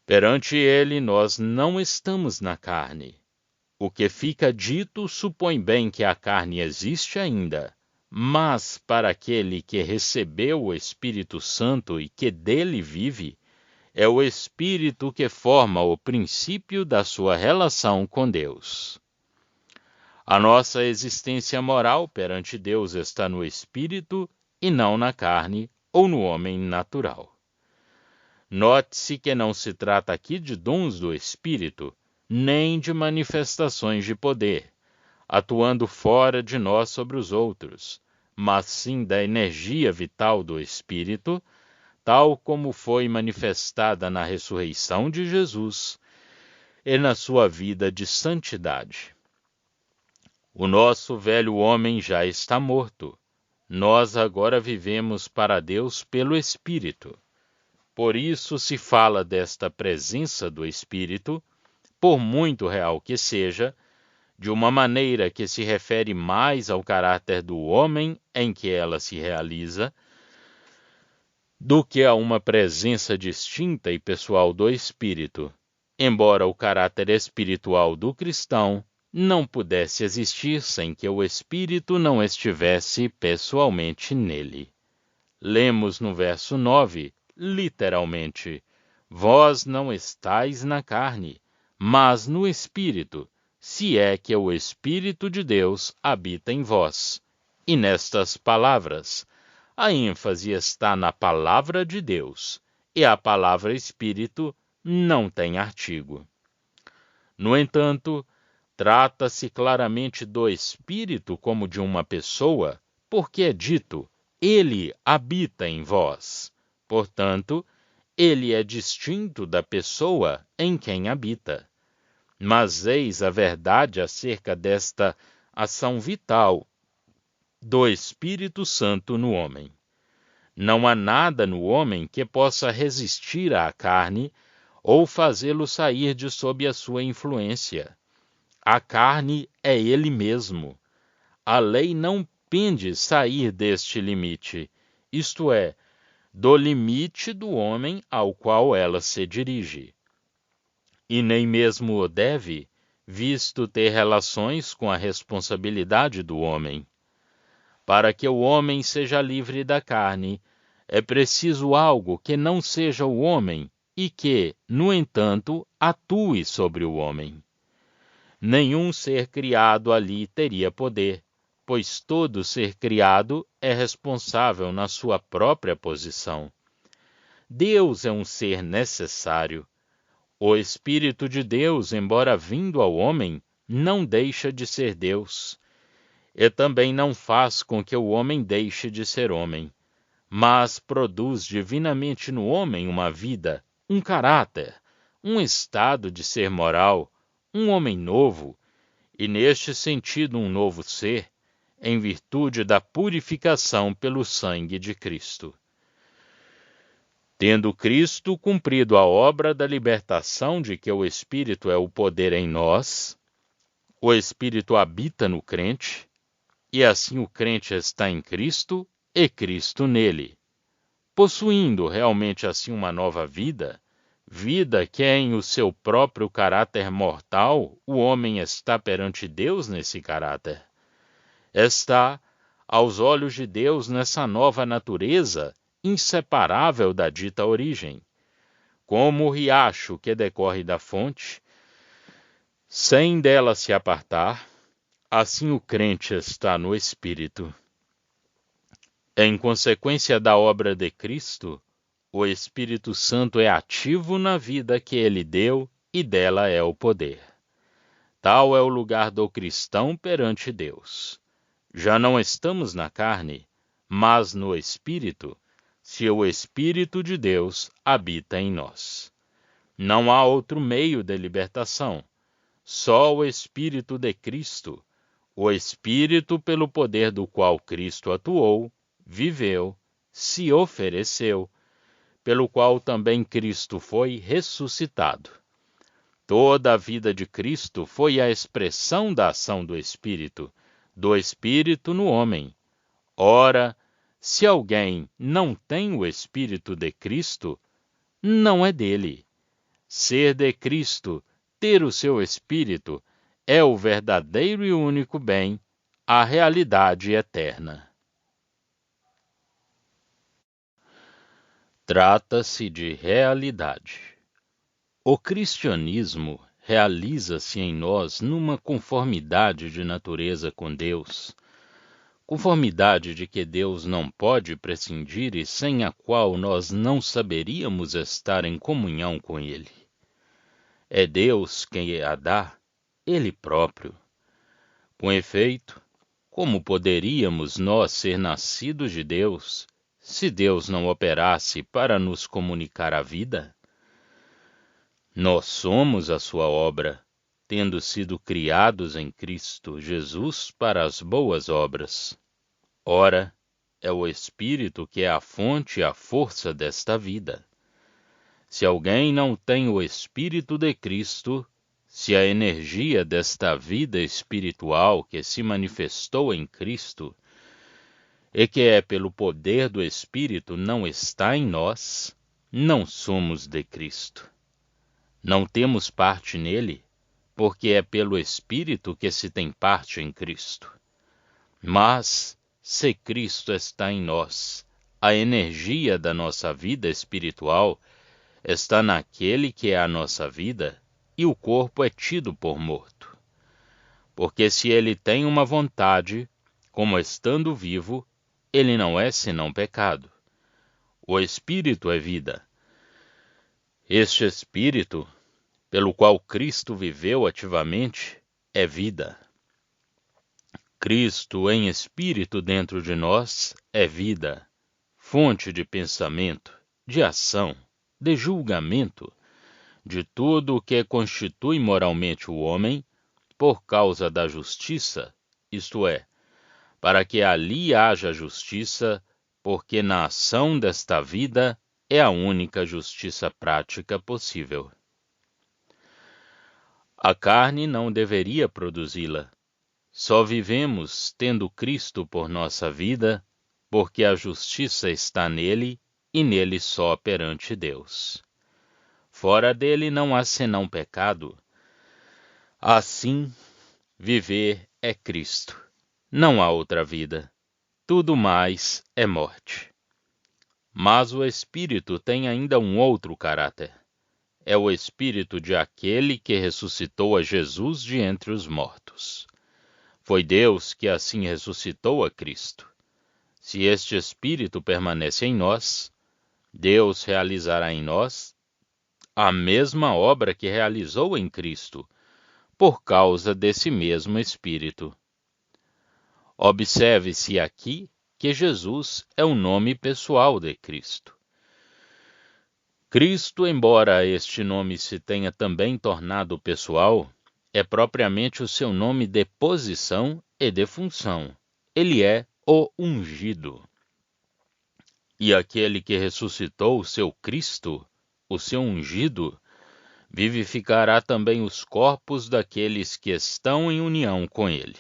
Perante Ele, nós não estamos na carne. O que fica dito supõe bem que a carne existe ainda, mas para aquele que recebeu o Espírito Santo e que dele vive, é o Espírito que forma o princípio da sua relação com Deus. A nossa existência moral perante Deus está no Espírito e não na carne ou no homem natural. Note-se que não se trata aqui de dons do Espírito, nem de manifestações de poder, atuando fora de nós sobre os outros, mas sim da energia vital do Espírito, tal como foi manifestada na ressurreição de Jesus e na sua vida de santidade. O nosso velho homem já está morto. Nós agora vivemos para Deus pelo Espírito. Por isso se fala desta presença do Espírito, por muito real que seja, de uma maneira que se refere mais ao caráter do homem em que ela se realiza, do que a uma presença distinta e pessoal do Espírito, embora o caráter espiritual do cristão não pudesse existir sem que o Espírito não estivesse pessoalmente nele. Lemos no verso 9, literalmente: Vós não estáis na carne, mas no Espírito, se é que o Espírito de Deus habita em vós. E nestas palavras, a ênfase está na palavra de Deus, e a palavra Espírito não tem artigo. No entanto, trata-se claramente do Espírito como de uma pessoa, porque é dito: ele habita em vós. Portanto, ele é distinto da pessoa em quem habita. Mas eis a verdade acerca desta ação vital do Espírito Santo no homem. Não há nada no homem que possa resistir à carne ou fazê-lo sair de sob a sua influência. A carne é ele mesmo. A lei não pende sair deste limite, isto é, do limite do homem ao qual ela se dirige. E nem mesmo o deve, visto ter relações com a responsabilidade do homem. Para que o homem seja livre da carne, é preciso algo que não seja o homem e que, no entanto, atue sobre o homem. Nenhum ser criado ali teria poder, pois todo ser criado é responsável na sua própria posição. Deus é um ser necessário. O Espírito de Deus, embora vindo ao homem, não deixa de ser Deus. E também não faz com que o homem deixe de ser homem, mas produz divinamente no homem uma vida, um caráter, um estado de ser moral, um homem novo, e neste sentido um novo ser, em virtude da purificação pelo sangue de Cristo. Tendo Cristo cumprido a obra da libertação de que o Espírito é o poder em nós, o Espírito habita no crente, e assim o crente está em Cristo e Cristo nele. Possuindo realmente assim uma nova vida, vida que em o seu próprio caráter mortal, o homem está perante Deus nesse caráter. Está, aos olhos de Deus, nessa nova natureza, inseparável da dita origem. Como o riacho que decorre da fonte, sem dela se apartar, assim o crente está no Espírito. Em consequência da obra de Cristo, o Espírito Santo é ativo na vida que ele deu e dela é o poder. Tal é o lugar do cristão perante Deus. Já não estamos na carne, mas no Espírito, se o Espírito de Deus habita em nós. Não há outro meio de libertação, só o Espírito de Cristo, o Espírito pelo poder do qual Cristo atuou, viveu, se ofereceu, pelo qual também Cristo foi ressuscitado. Toda a vida de Cristo foi a expressão da ação do Espírito no homem. Ora, se alguém não tem o Espírito de Cristo, não é dele. Ser de Cristo, ter o seu Espírito, é o verdadeiro e único bem, a realidade eterna. Trata-se de realidade. O cristianismo realiza-se em nós numa conformidade de natureza com Deus, conformidade de que Deus não pode prescindir e sem a qual nós não saberíamos estar em comunhão com Ele. É Deus quem a dá, Ele próprio. Com efeito, como poderíamos nós ser nascidos de Deus, se Deus não operasse para nos comunicar a vida? Nós somos a sua obra, tendo sido criados em Cristo Jesus para as boas obras. Ora, é o Espírito que é a fonte e a força desta vida. Se alguém não tem o Espírito de Cristo, se a energia desta vida espiritual que se manifestou em Cristo, e que é pelo poder do Espírito não está em nós, não somos de Cristo. Não temos parte nele, porque é pelo Espírito que se tem parte em Cristo. Mas, se Cristo está em nós, a energia da nossa vida espiritual está naquele que é a nossa vida, e o corpo é tido por morto. Porque se ele tem uma vontade, como estando vivo, ele não é senão pecado. O Espírito é vida. Este Espírito, pelo qual Cristo viveu ativamente, é vida. Cristo em Espírito dentro de nós é vida, fonte de pensamento, de ação, de julgamento, de tudo o que constitui moralmente o homem, por causa da justiça, isto é, para que ali haja justiça, porque na ação desta vida é a única justiça prática possível. A carne não deveria produzi-la. Só vivemos tendo Cristo por nossa vida, porque a justiça está nele e nele só perante Deus. Fora dele não há senão pecado. Assim, viver é Cristo. Não há outra vida. Tudo mais é morte. Mas o Espírito tem ainda um outro caráter. É o Espírito de aquele que ressuscitou a Jesus de entre os mortos. Foi Deus que assim ressuscitou a Cristo. Se este Espírito permanece em nós, Deus realizará em nós a mesma obra que realizou em Cristo, por causa desse mesmo Espírito. Observe-se aqui que Jesus é o nome pessoal de Cristo. Cristo, embora este nome se tenha também tornado pessoal, é propriamente o seu nome de posição e de função. Ele é o ungido. E aquele que ressuscitou o seu Cristo, o seu ungido, vivificará também os corpos daqueles que estão em união com ele.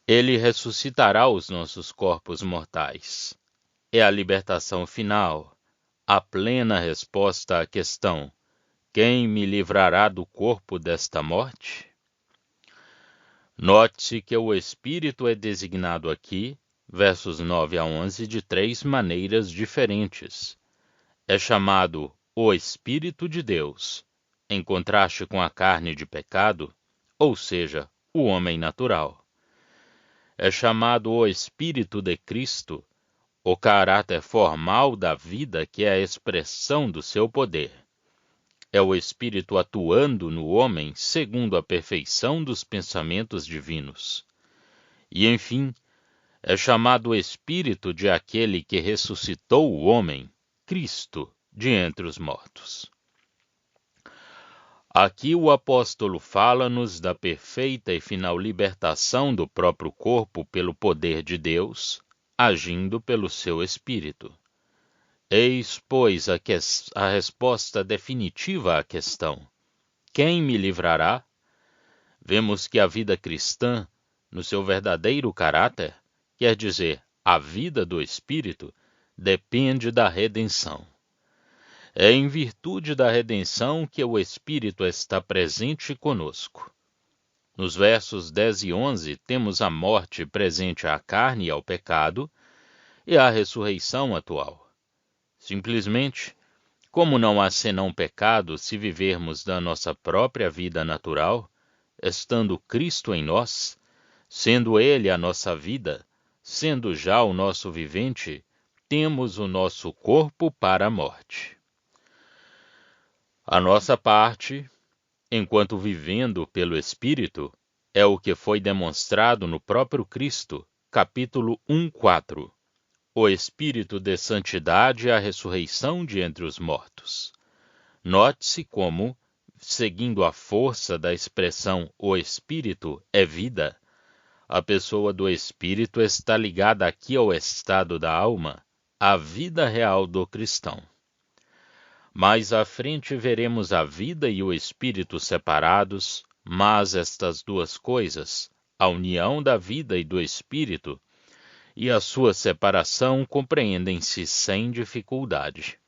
Ele ressuscitará os nossos corpos mortais. É a libertação final, a plena resposta à questão: quem me livrará do corpo desta morte? Note-se que o Espírito é designado aqui, versos 9 a 11, de 3 maneiras diferentes. É chamado o Espírito de Deus, em contraste com a carne de pecado, ou seja, o homem natural. É chamado o Espírito de Cristo, o caráter formal da vida que é a expressão do seu poder. É o Espírito atuando no homem segundo a perfeição dos pensamentos divinos. E, enfim, é chamado o Espírito de aquele que ressuscitou o homem, Cristo, de entre os mortos. Aqui o apóstolo fala-nos da perfeita e final libertação do próprio corpo pelo poder de Deus, agindo pelo seu Espírito. Eis, pois, a resposta definitiva à questão: quem me livrará? Vemos que a vida cristã, no seu verdadeiro caráter, quer dizer, a vida do Espírito, depende da redenção. É em virtude da redenção que o Espírito está presente conosco. Nos versos 10 e 11 temos a morte presente à carne e ao pecado e a ressurreição atual. Simplesmente, como não há senão pecado se vivermos da nossa própria vida natural, estando Cristo em nós, sendo Ele a nossa vida, sendo já o nosso vivente, temos o nosso corpo para a morte. A nossa parte, enquanto vivendo pelo Espírito, é o que foi demonstrado no próprio Cristo, capítulo 1:4. O Espírito de santidade e a ressurreição de entre os mortos. Note-se como, seguindo a força da expressão o Espírito é vida, a pessoa do Espírito está ligada aqui ao estado da alma, à vida real do cristão. Mais à frente veremos a vida e o Espírito separados, mas estas duas coisas, a união da vida e do espírito e a sua separação compreendem-se sem dificuldade.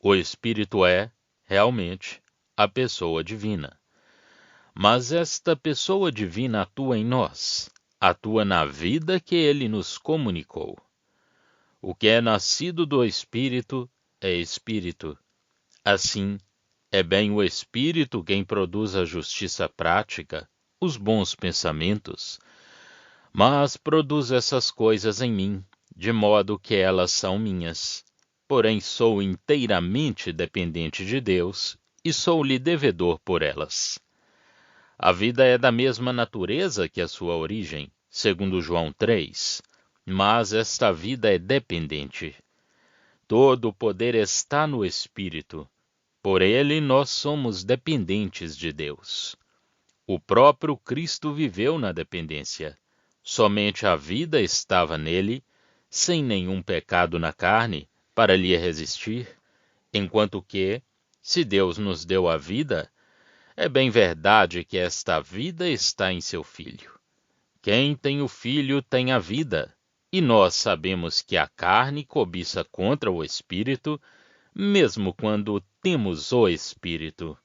O espírito é, realmente, a pessoa divina. Mas esta pessoa divina atua em nós, atua na vida que ele nos comunicou. O que é nascido do Espírito é Espírito. Assim, é bem o Espírito quem produz a justiça prática, os bons pensamentos, mas produz essas coisas em mim, de modo que elas são minhas. Porém, sou inteiramente dependente de Deus e sou-lhe devedor por elas. A vida é da mesma natureza que a sua origem, segundo João 3, mas esta vida é dependente. Todo o poder está no Espírito. Por ele nós somos dependentes de Deus. O próprio Cristo viveu na dependência. Somente a vida estava nele, sem nenhum pecado na carne, para lhe resistir, enquanto que, se Deus nos deu a vida, é bem verdade que esta vida está em seu Filho. Quem tem o Filho tem a vida, e nós sabemos que a carne cobiça contra o Espírito, mesmo quando temos o Espírito.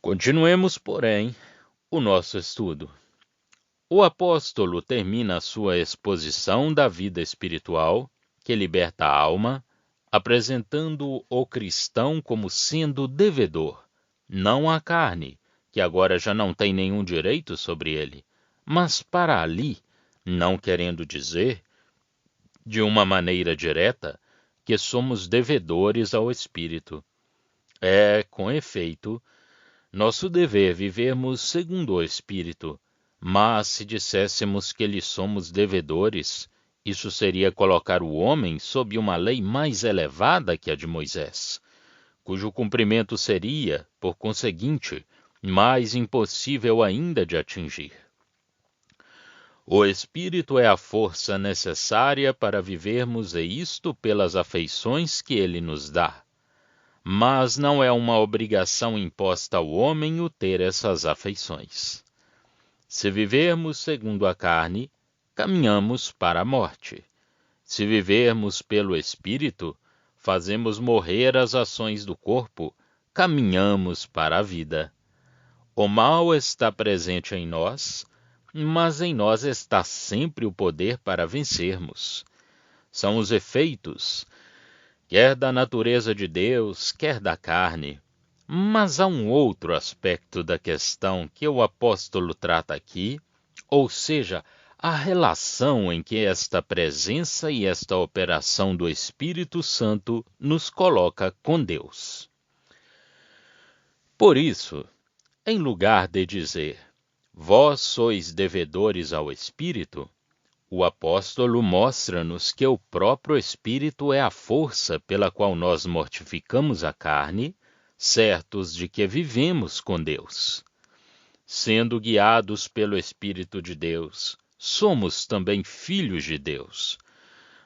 Continuemos, porém, o nosso estudo. O apóstolo termina a sua exposição da vida espiritual, que liberta a alma, apresentando o cristão como sendo devedor, não à carne, que agora já não tem nenhum direito sobre ele, mas para ali, não querendo dizer, de uma maneira direta, que somos devedores ao Espírito. É, com efeito, nosso dever vivermos segundo o Espírito, mas se disséssemos que lhe somos devedores, isso seria colocar o homem sob uma lei mais elevada que a de Moisés, cujo cumprimento seria, por conseguinte, mais impossível ainda de atingir. O Espírito é a força necessária para vivermos e isto pelas afeições que ele nos dá. Mas não é uma obrigação imposta ao homem o ter essas afeições. Se vivermos segundo a carne, caminhamos para a morte. Se vivermos pelo Espírito, fazemos morrer as ações do corpo, caminhamos para a vida. O mal está presente em nós, mas em nós está sempre o poder para vencermos. São os efeitos, quer da natureza de Deus, quer da carne. Mas há um outro aspecto da questão que o apóstolo trata aqui, ou seja, a relação em que esta presença e esta operação do Espírito Santo nos coloca com Deus. Por isso, em lugar de dizer, vós sois devedores ao Espírito, o apóstolo mostra-nos que o próprio Espírito é a força pela qual nós mortificamos a carne, certos de que vivemos com Deus. Sendo guiados pelo Espírito de Deus, somos também filhos de Deus,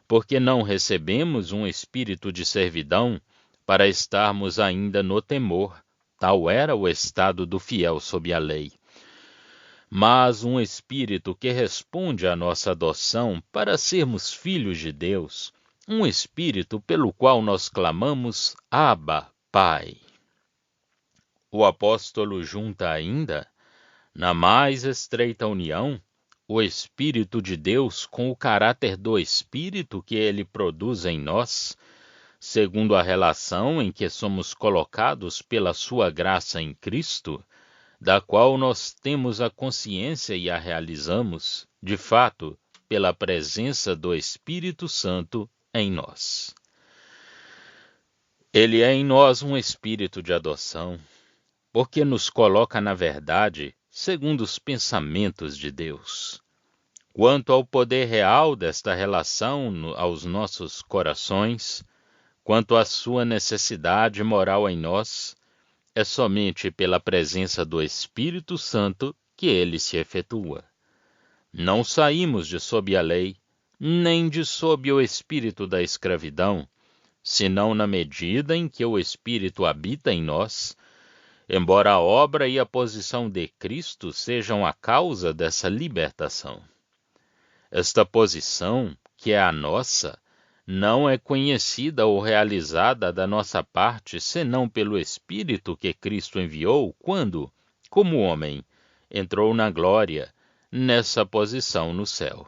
porque não recebemos um espírito de servidão para estarmos ainda no temor, tal era o estado do fiel sob a lei, mas um espírito que responde à nossa adoção para sermos filhos de Deus, um espírito pelo qual nós clamamos Abba, Pai. O apóstolo junta ainda, na mais estreita união, o Espírito de Deus com o caráter do Espírito que ele produz em nós, segundo a relação em que somos colocados pela sua graça em Cristo, da qual nós temos a consciência e a realizamos, de fato, pela presença do Espírito Santo em nós. Ele é em nós um espírito de adoção, porque nos coloca na verdade segundo os pensamentos de Deus. Quanto ao poder real desta relação aos nossos corações, quanto à sua necessidade moral em nós, é somente pela presença do Espírito Santo que ele se efetua. Não saímos de sob a lei, nem de sob o espírito da escravidão, senão na medida em que o Espírito habita em nós, embora a obra e a posição de Cristo sejam a causa dessa libertação. Esta posição, que é a nossa, não é conhecida ou realizada da nossa parte senão pelo Espírito que Cristo enviou quando, como homem, entrou na glória, nessa posição no céu.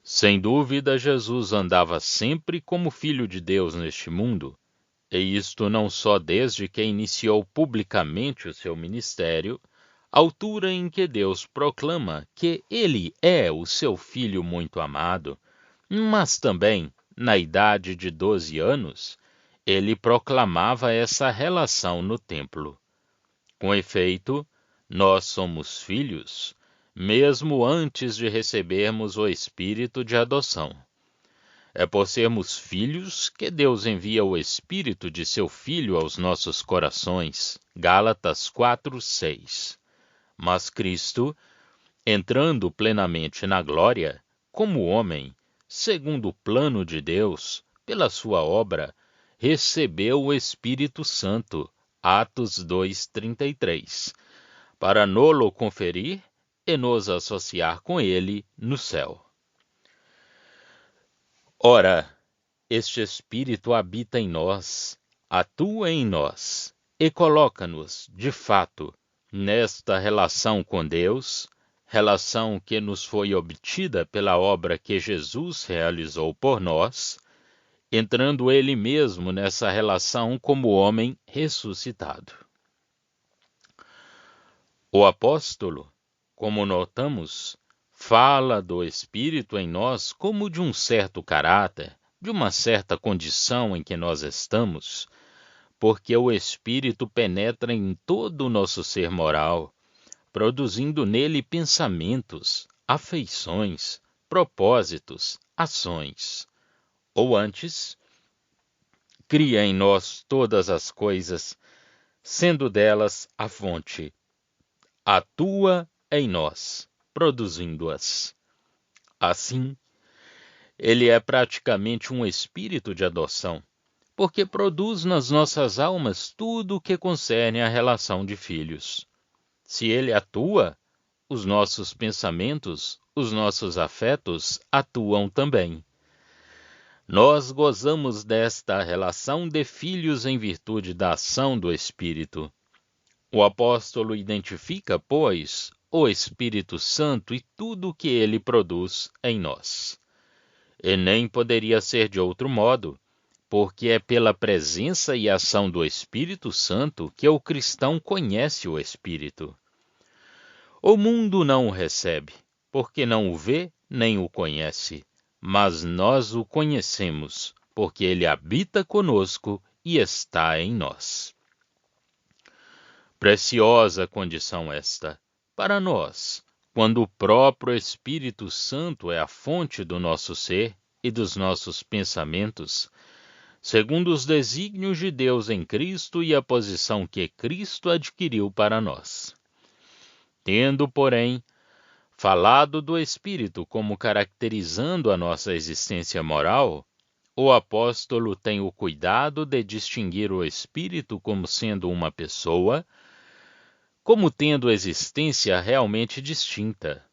Sem dúvida, Jesus andava sempre como Filho de Deus neste mundo, e isto não só desde que iniciou publicamente o seu ministério, altura em que Deus proclama que ele é o seu Filho muito amado, mas também, na idade de 12 anos, ele proclamava essa relação no templo. Com efeito, nós somos filhos, mesmo antes de recebermos o Espírito de adoção. É por sermos filhos que Deus envia o Espírito de seu Filho aos nossos corações. Gálatas 4:6. Mas Cristo, entrando plenamente na glória, como homem, segundo o plano de Deus, pela sua obra, recebeu o Espírito Santo, Atos 2:33, para nolo conferir e nos associar com ele no céu. Ora, este Espírito habita em nós, atua em nós e coloca-nos, de fato, nesta relação com Deus, relação que nos foi obtida pela obra que Jesus realizou por nós, entrando ele mesmo nessa relação como homem ressuscitado. O apóstolo, como notamos, fala do Espírito em nós como de um certo caráter, de uma certa condição em que nós estamos, porque o Espírito penetra em todo o nosso ser moral, produzindo nele pensamentos, afeições, propósitos, ações. Ou antes, cria em nós todas as coisas, sendo delas a fonte. Atua em nós, produzindo-as. Assim, ele é praticamente um espírito de adoção, porque produz nas nossas almas tudo o que concerne à relação de filhos. Se ele atua, os nossos pensamentos, os nossos afetos atuam também. Nós gozamos desta relação de filhos em virtude da ação do Espírito. O apóstolo identifica, pois, o Espírito Santo e tudo o que ele produz em nós. E nem poderia ser de outro modo, porque é pela presença e ação do Espírito Santo que o cristão conhece o Espírito. O mundo não o recebe, porque não o vê nem o conhece, mas nós o conhecemos, porque ele habita conosco e está em nós. Preciosa condição esta, para nós, quando o próprio Espírito Santo é a fonte do nosso ser e dos nossos pensamentos, segundo os desígnios de Deus em Cristo e a posição que Cristo adquiriu para nós. Tendo, porém, falado do Espírito como caracterizando a nossa existência moral, o apóstolo tem o cuidado de distinguir o Espírito como sendo uma pessoa, como tendo existência realmente distinta.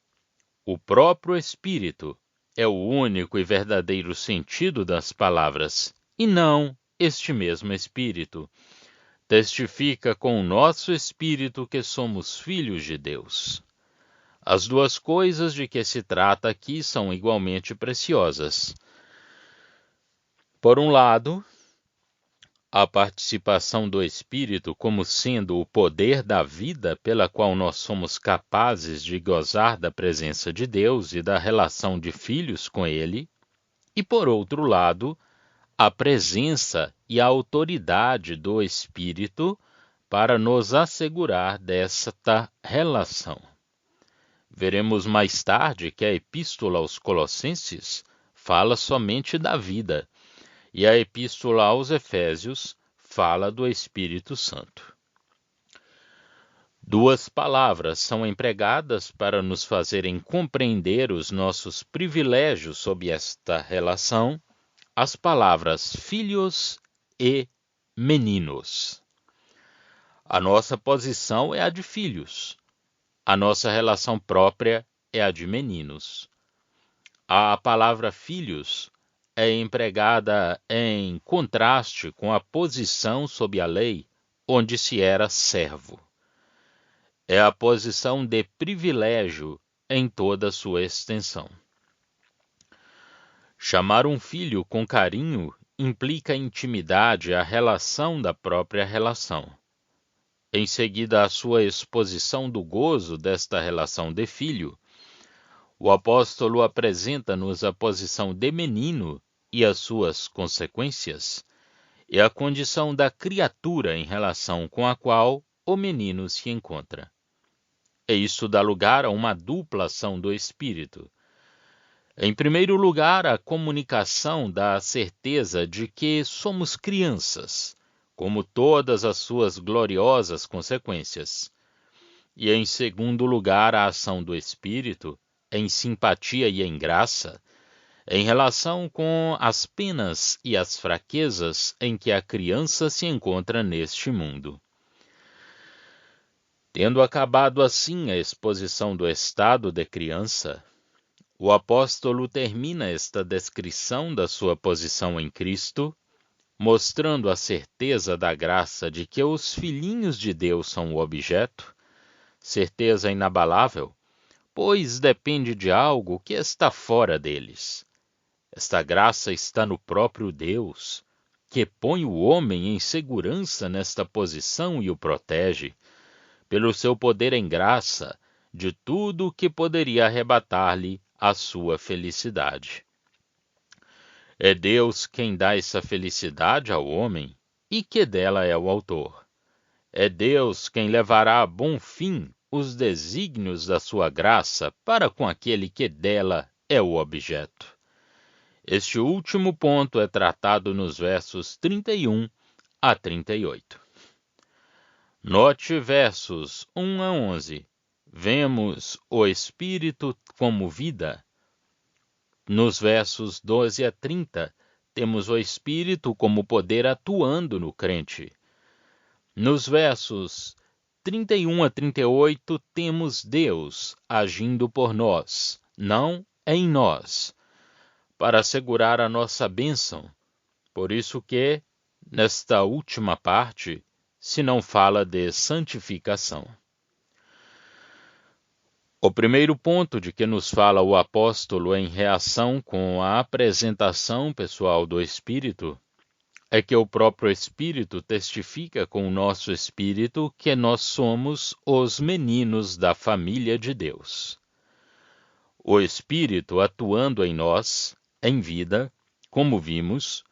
O próprio Espírito é o único e verdadeiro sentido das palavras, e não este mesmo Espírito. Testifica com o nosso Espírito que somos filhos de Deus. As duas coisas de que se trata aqui são igualmente preciosas. Por um lado, a participação do Espírito como sendo o poder da vida pela qual nós somos capazes de gozar da presença de Deus e da relação de filhos com Ele, e por outro lado, a presença e a autoridade do Espírito para nos assegurar desta relação. Veremos mais tarde que a Epístola aos Colossenses fala somente da vida, e a Epístola aos Efésios fala do Espírito Santo. Duas palavras são empregadas para nos fazerem compreender os nossos privilégios sob esta relação, as palavras filhos e meninos. A nossa posição é a de filhos. A nossa relação própria é a de meninos. A palavra filhos é empregada em contraste com a posição sob a lei, onde se era servo. É a posição de privilégio em toda a sua extensão. Chamar um filho com carinho implica intimidade à relação da própria relação. Em seguida à sua exposição do gozo desta relação de filho, o apóstolo apresenta-nos a posição de menino e as suas consequências, e a condição da criatura em relação com a qual o menino se encontra. E isso dá lugar a uma dupla ação do Espírito. Em primeiro lugar, a comunicação dá a certeza de que somos crianças, como todas as suas gloriosas consequências. E em segundo lugar, a ação do Espírito, em simpatia e em graça, em relação com as penas e as fraquezas em que a criança se encontra neste mundo. Tendo acabado assim a exposição do estado de criança, o apóstolo termina esta descrição da sua posição em Cristo, mostrando a certeza da graça de que os filhinhos de Deus são o objeto, certeza inabalável, pois depende de algo que está fora deles. Esta graça está no próprio Deus, que põe o homem em segurança nesta posição e o protege, pelo seu poder em graça, de tudo o que poderia arrebatar-lhe a sua felicidade. É Deus quem dá essa felicidade ao homem e que dela é o autor. É Deus quem levará a bom fim os desígnios da sua graça para com aquele que dela é o objeto. Este último ponto é tratado nos versos 31 a 38. Note versos 1 a 11. Vemos o Espírito como vida. Nos versos 12 a 30, temos o Espírito como poder atuando no crente. Nos versos 31 a 38, temos Deus agindo por nós, não em nós, para assegurar a nossa bênção. Por isso que, nesta última parte, se não fala de santificação. O primeiro ponto de que nos fala o apóstolo em reação com a apresentação pessoal do Espírito é que o próprio Espírito testifica com o nosso espírito que nós somos os meninos da família de Deus. O Espírito atuando em nós, em vida, como vimos,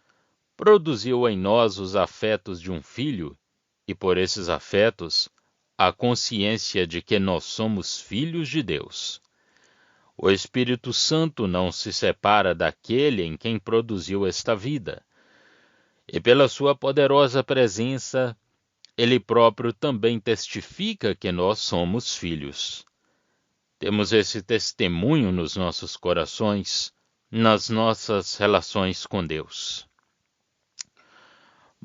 produziu em nós os afetos de um filho e, por esses afetos, a consciência de que nós somos filhos de Deus. O Espírito Santo não se separa daquele em quem produziu esta vida, e pela sua poderosa presença, ele próprio também testifica que nós somos filhos. Temos esse testemunho nos nossos corações, nas nossas relações com Deus.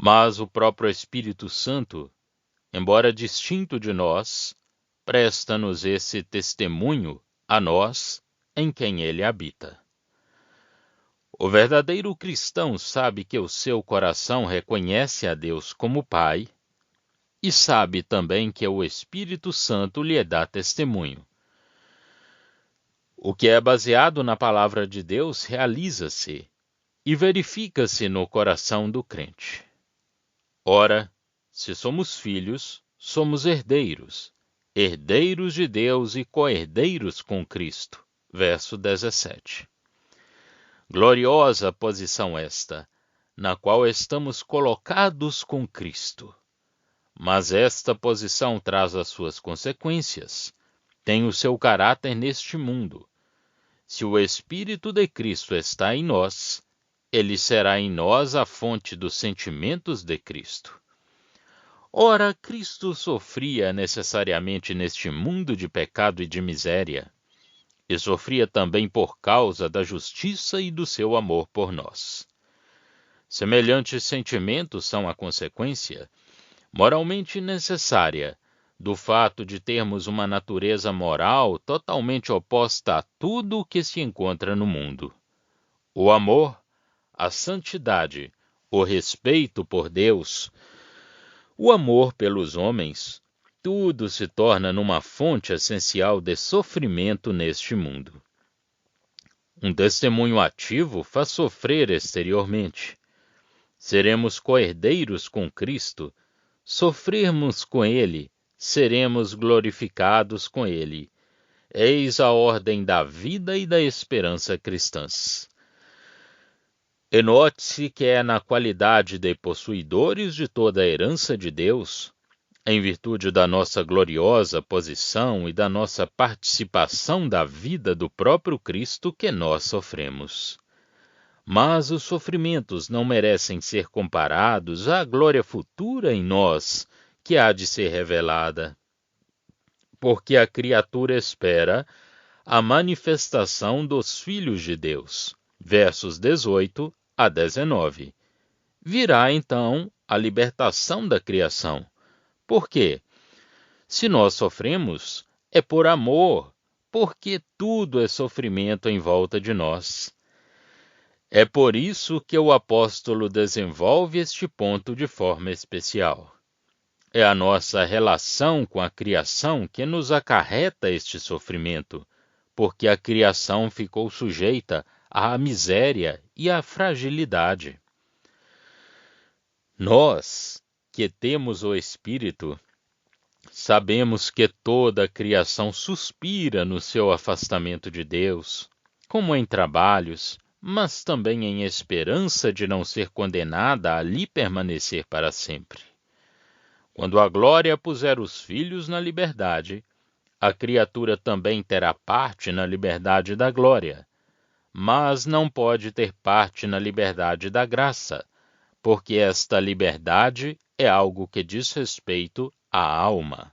Mas o próprio Espírito Santo, embora distinto de nós, presta-nos esse testemunho a nós em quem ele habita. O verdadeiro cristão sabe que o seu coração reconhece a Deus como Pai e sabe também que o Espírito Santo lhe dá testemunho. O que é baseado na palavra de Deus realiza-se e verifica-se no coração do crente. Ora, se somos filhos, somos herdeiros, herdeiros de Deus e co-herdeiros com Cristo. Verso 17. Gloriosa posição esta, na qual estamos colocados com Cristo. Mas esta posição traz as suas consequências, tem o seu caráter neste mundo. Se o Espírito de Cristo está em nós, ele será em nós a fonte dos sentimentos de Cristo. Ora, Cristo sofria necessariamente neste mundo de pecado e de miséria, e sofria também por causa da justiça e do seu amor por nós. Semelhantes sentimentos são a consequência, moralmente necessária, do fato de termos uma natureza moral totalmente oposta a tudo o que se encontra no mundo. O amor, a santidade, o respeito por Deus, o amor pelos homens, tudo se torna numa fonte essencial de sofrimento neste mundo. Um testemunho ativo faz sofrer exteriormente. Seremos coerdeiros com Cristo, sofrermos com Ele, seremos glorificados com Ele. Eis a ordem da vida e da esperança cristãs. E note-se que é na qualidade de possuidores de toda a herança de Deus, em virtude da nossa gloriosa posição e da nossa participação da vida do próprio Cristo, que nós sofremos. Mas os sofrimentos não merecem ser comparados à glória futura em nós, que há de ser revelada. Porque a criatura espera a manifestação dos filhos de Deus. Versos 18 a 19. Virá então a libertação da criação. Por quê? Se nós sofremos, é por amor, porque tudo é sofrimento em volta de nós. É por isso que o apóstolo desenvolve este ponto de forma especial. É a nossa relação com a criação que nos acarreta este sofrimento, porque a criação ficou sujeita à miséria e à fragilidade. Nós, que temos o Espírito, sabemos que toda a criação suspira no seu afastamento de Deus, como em trabalhos, mas também em esperança de não ser condenada a ali permanecer para sempre. Quando a glória puser os filhos na liberdade, a criatura também terá parte na liberdade da glória, mas não pode ter parte na liberdade da graça, porque esta liberdade é algo que diz respeito à alma.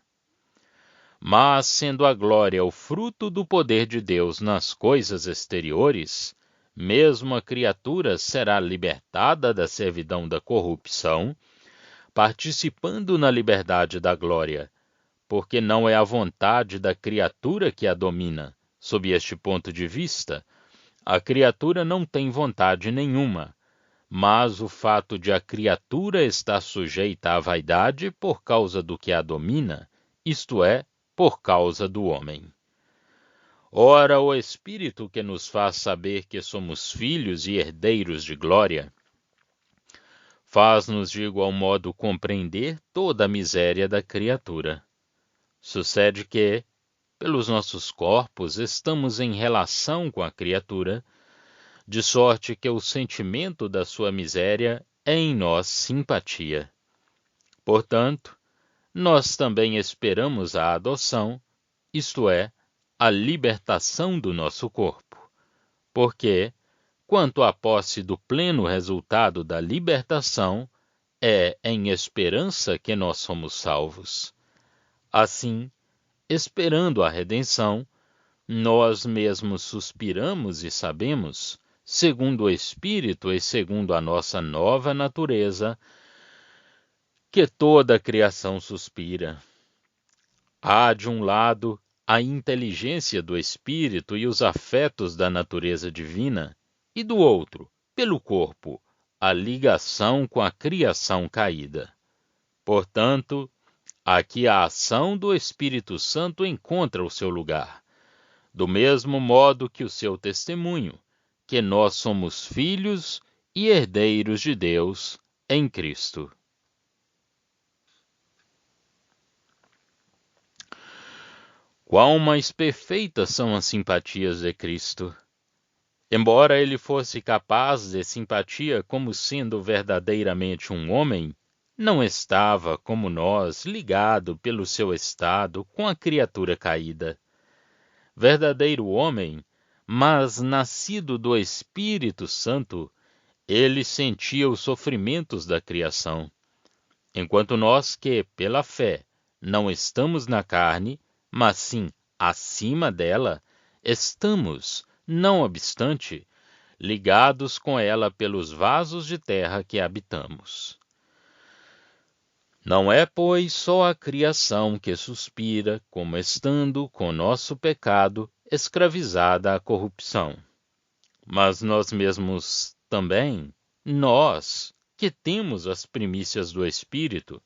Mas, sendo a glória o fruto do poder de Deus nas coisas exteriores, mesmo a criatura será libertada da servidão da corrupção, participando na liberdade da glória, porque não é a vontade da criatura que a domina. Sob este ponto de vista, a criatura não tem vontade nenhuma, mas o fato de a criatura estar sujeita à vaidade por causa do que a domina, isto é, por causa do homem. Ora, o Espírito que nos faz saber que somos filhos e herdeiros de glória, faz-nos de igual modo compreender toda a miséria da criatura. Sucede que, pelos nossos corpos, estamos em relação com a criatura, de sorte que o sentimento da sua miséria é em nós simpatia. Portanto, nós também esperamos a adoção, isto é, a libertação do nosso corpo. Porque, quanto à posse do pleno resultado da libertação, é em esperança que nós somos salvos. Assim, esperando a redenção, nós mesmos suspiramos e sabemos, segundo o Espírito e segundo a nossa nova natureza, que toda a criação suspira. Há, de um lado, a inteligência do Espírito e os afetos da natureza divina, e do outro, pelo corpo, a ligação com a criação caída. Portanto, aqui a ação do Espírito Santo encontra o seu lugar, do mesmo modo que o seu testemunho, que nós somos filhos e herdeiros de Deus em Cristo. Quão mais perfeitas são as simpatias de Cristo! Embora ele fosse capaz de simpatia como sendo verdadeiramente um homem, não estava, como nós, ligado pelo seu estado com a criatura caída. Verdadeiro homem, mas nascido do Espírito Santo, ele sentia os sofrimentos da criação. Enquanto nós que, pela fé, não estamos na carne, mas sim acima dela, estamos, não obstante, ligados com ela pelos vasos de terra que habitamos. Não é, pois, só a criação que suspira, como estando, com nosso pecado, escravizada à corrupção, mas nós mesmos também, nós, que temos as primícias do Espírito,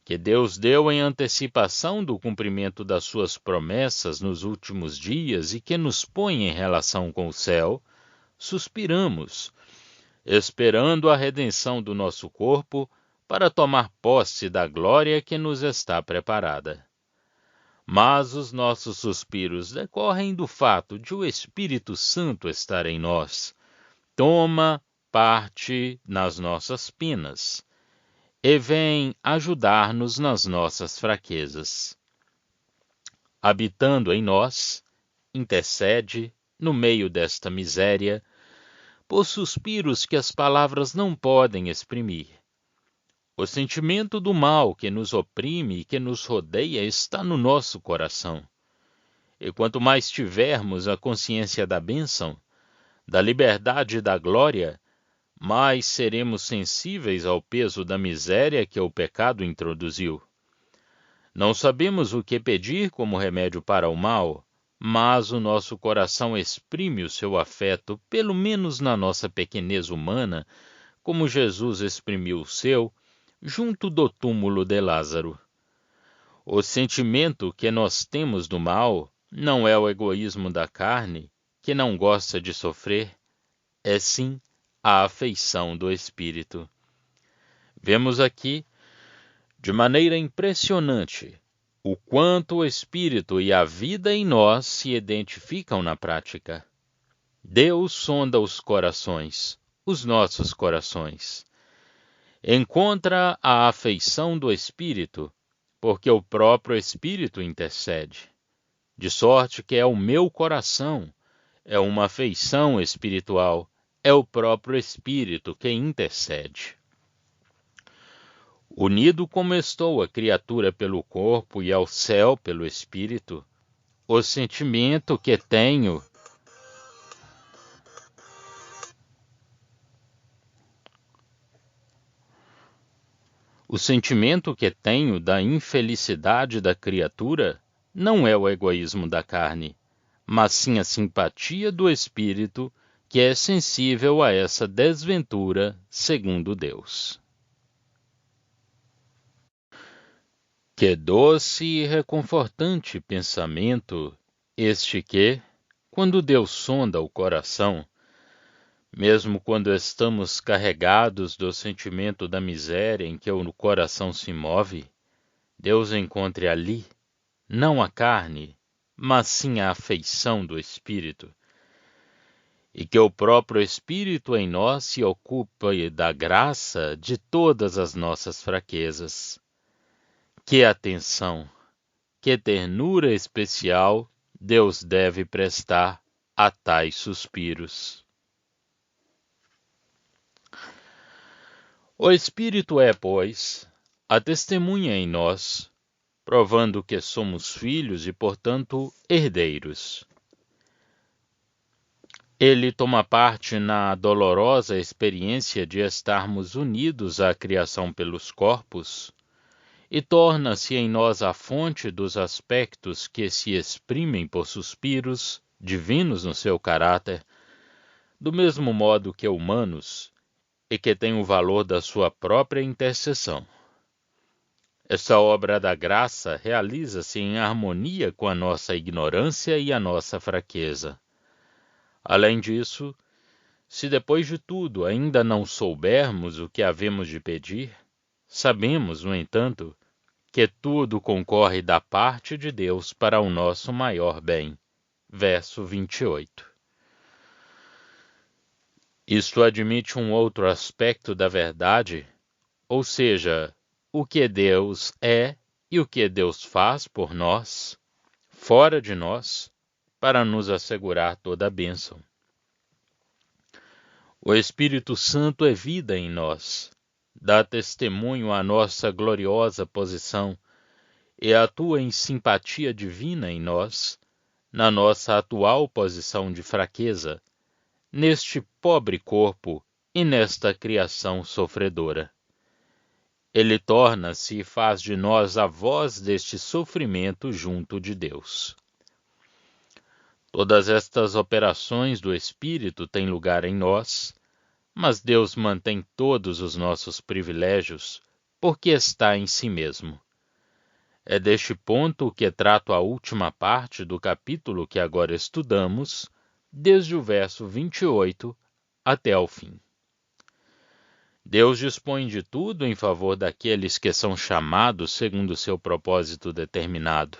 que Deus deu em antecipação do cumprimento das suas promessas nos últimos dias e que nos põe em relação com o céu, suspiramos, esperando a redenção do nosso corpo para tomar posse da glória que nos está preparada. Mas os nossos suspiros decorrem do fato de o Espírito Santo estar em nós. Toma parte nas nossas penas e vem ajudar-nos nas nossas fraquezas. Habitando em nós, intercede, no meio desta miséria, por suspiros que as palavras não podem exprimir. O sentimento do mal que nos oprime e que nos rodeia está no nosso coração. E quanto mais tivermos a consciência da bênção, da liberdade e da glória, mais seremos sensíveis ao peso da miséria que o pecado introduziu. Não sabemos o que pedir como remédio para o mal, mas o nosso coração exprime o seu afeto, pelo menos na nossa pequenez humana, como Jesus exprimiu o seu, junto do túmulo de Lázaro. O sentimento que nós temos do mal não é o egoísmo da carne, que não gosta de sofrer, é sim a afeição do Espírito. Vemos aqui, de maneira impressionante, o quanto o Espírito e a vida em nós se identificam na prática. Deus sonda os corações, os nossos corações. Encontra a afeição do Espírito, porque o próprio Espírito intercede. De sorte que é o meu coração, é uma afeição espiritual, é o próprio Espírito que intercede. Unido como estou a criatura pelo corpo e ao céu pelo Espírito, o sentimento que tenho da infelicidade da criatura não é o egoísmo da carne, mas sim a simpatia do Espírito, que é sensível a essa desventura segundo Deus. Que doce e reconfortante pensamento este que, quando Deus sonda o coração, mesmo quando estamos carregados do sentimento da miséria em que o coração se move, Deus encontre ali, não a carne, mas sim a afeição do Espírito, e que o próprio Espírito em nós se ocupe da graça de todas as nossas fraquezas. Que atenção, que ternura especial Deus deve prestar a tais suspiros. O Espírito é, pois, a testemunha em nós, provando que somos filhos e, portanto, herdeiros. Ele toma parte na dolorosa experiência de estarmos unidos à criação pelos corpos e torna-se em nós a fonte dos aspectos que se exprimem por suspiros divinos no seu caráter, do mesmo modo que humanos, e que têm o valor da sua própria intercessão. Essa obra da graça realiza-se em harmonia com a nossa ignorância e a nossa fraqueza. Além disso, se depois de tudo ainda não soubermos o que havemos de pedir, sabemos, no entanto, que tudo concorre da parte de Deus para o nosso maior bem. Verso 28. Isto admite um outro aspecto da verdade, ou seja, o que Deus é e o que Deus faz por nós, fora de nós, para nos assegurar toda a bênção. O Espírito Santo é vida em nós, dá testemunho à nossa gloriosa posição e atua em simpatia divina em nós, na nossa atual posição de fraqueza, neste pobre corpo e nesta criação sofredora. Ele torna-se e faz de nós a voz deste sofrimento junto de Deus. Todas estas operações do Espírito têm lugar em nós, mas Deus mantém todos os nossos privilégios porque está em si mesmo. É deste ponto que trato a última parte do capítulo que agora estudamos, desde o verso 28 até ao fim. Deus dispõe de tudo em favor daqueles que são chamados segundo seu propósito determinado.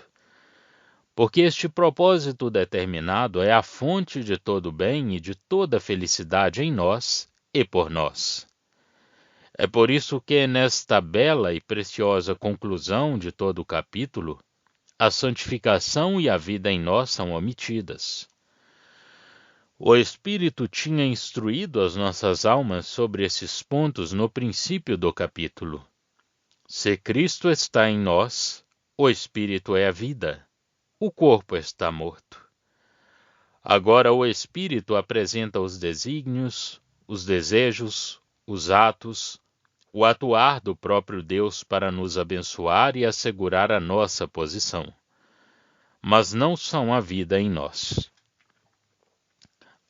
Porque este propósito determinado é a fonte de todo bem e de toda felicidade em nós e por nós. É por isso que, nesta bela e preciosa conclusão de todo o capítulo, a santificação e a vida em nós são omitidas. O Espírito tinha instruído as nossas almas sobre esses pontos no princípio do capítulo. Se Cristo está em nós, o Espírito é a vida, o corpo está morto. Agora o Espírito apresenta os desígnios, os desejos, os atos, o atuar do próprio Deus para nos abençoar e assegurar a nossa posição, mas não são a vida em nós.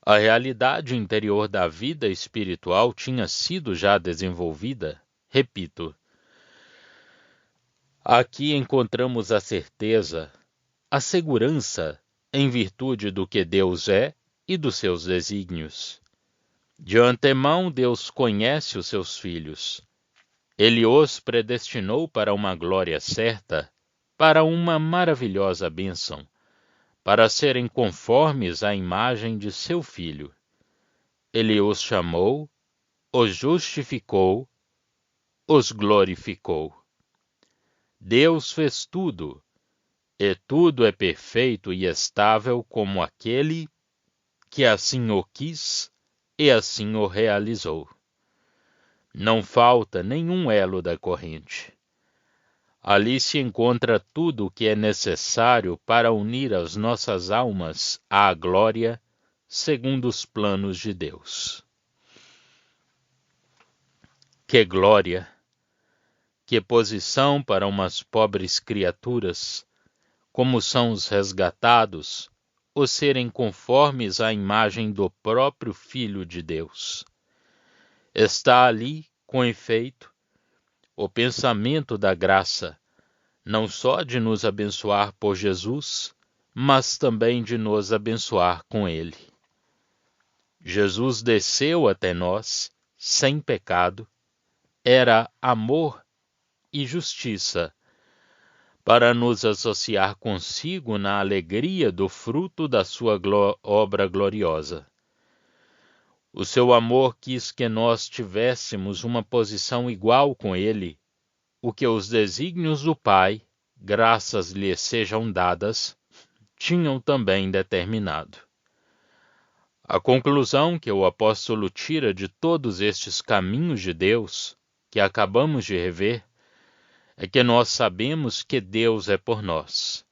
A realidade interior da vida espiritual tinha sido já desenvolvida, repito. Aqui encontramos a certeza, a segurança, em virtude do que Deus é e dos seus desígnios. De antemão, Deus conhece os seus filhos. Ele os predestinou para uma glória certa, para uma maravilhosa bênção, para serem conformes à imagem de seu Filho. Ele os chamou, os justificou, os glorificou. Deus fez tudo, e tudo é perfeito e estável como aquele que assim o quis e assim o realizou. Não falta nenhum elo da corrente. Ali se encontra tudo o que é necessário para unir as nossas almas à glória, segundo os planos de Deus. Que glória! Que posição para umas pobres criaturas, como são os resgatados, o serem conformes à imagem do próprio Filho de Deus. Está ali, com efeito, o pensamento da graça, não só de nos abençoar por Jesus, mas também de nos abençoar com Ele. Jesus desceu até nós, sem pecado, era amor e justiça, para nos associar consigo na alegria do fruto da sua obra gloriosa. O seu amor quis que nós tivéssemos uma posição igual com Ele, o que os desígnios do Pai, graças lhe sejam dadas, tinham também determinado. A conclusão que o apóstolo tira de todos estes caminhos de Deus, que acabamos de rever, é que nós sabemos que Deus é por nós.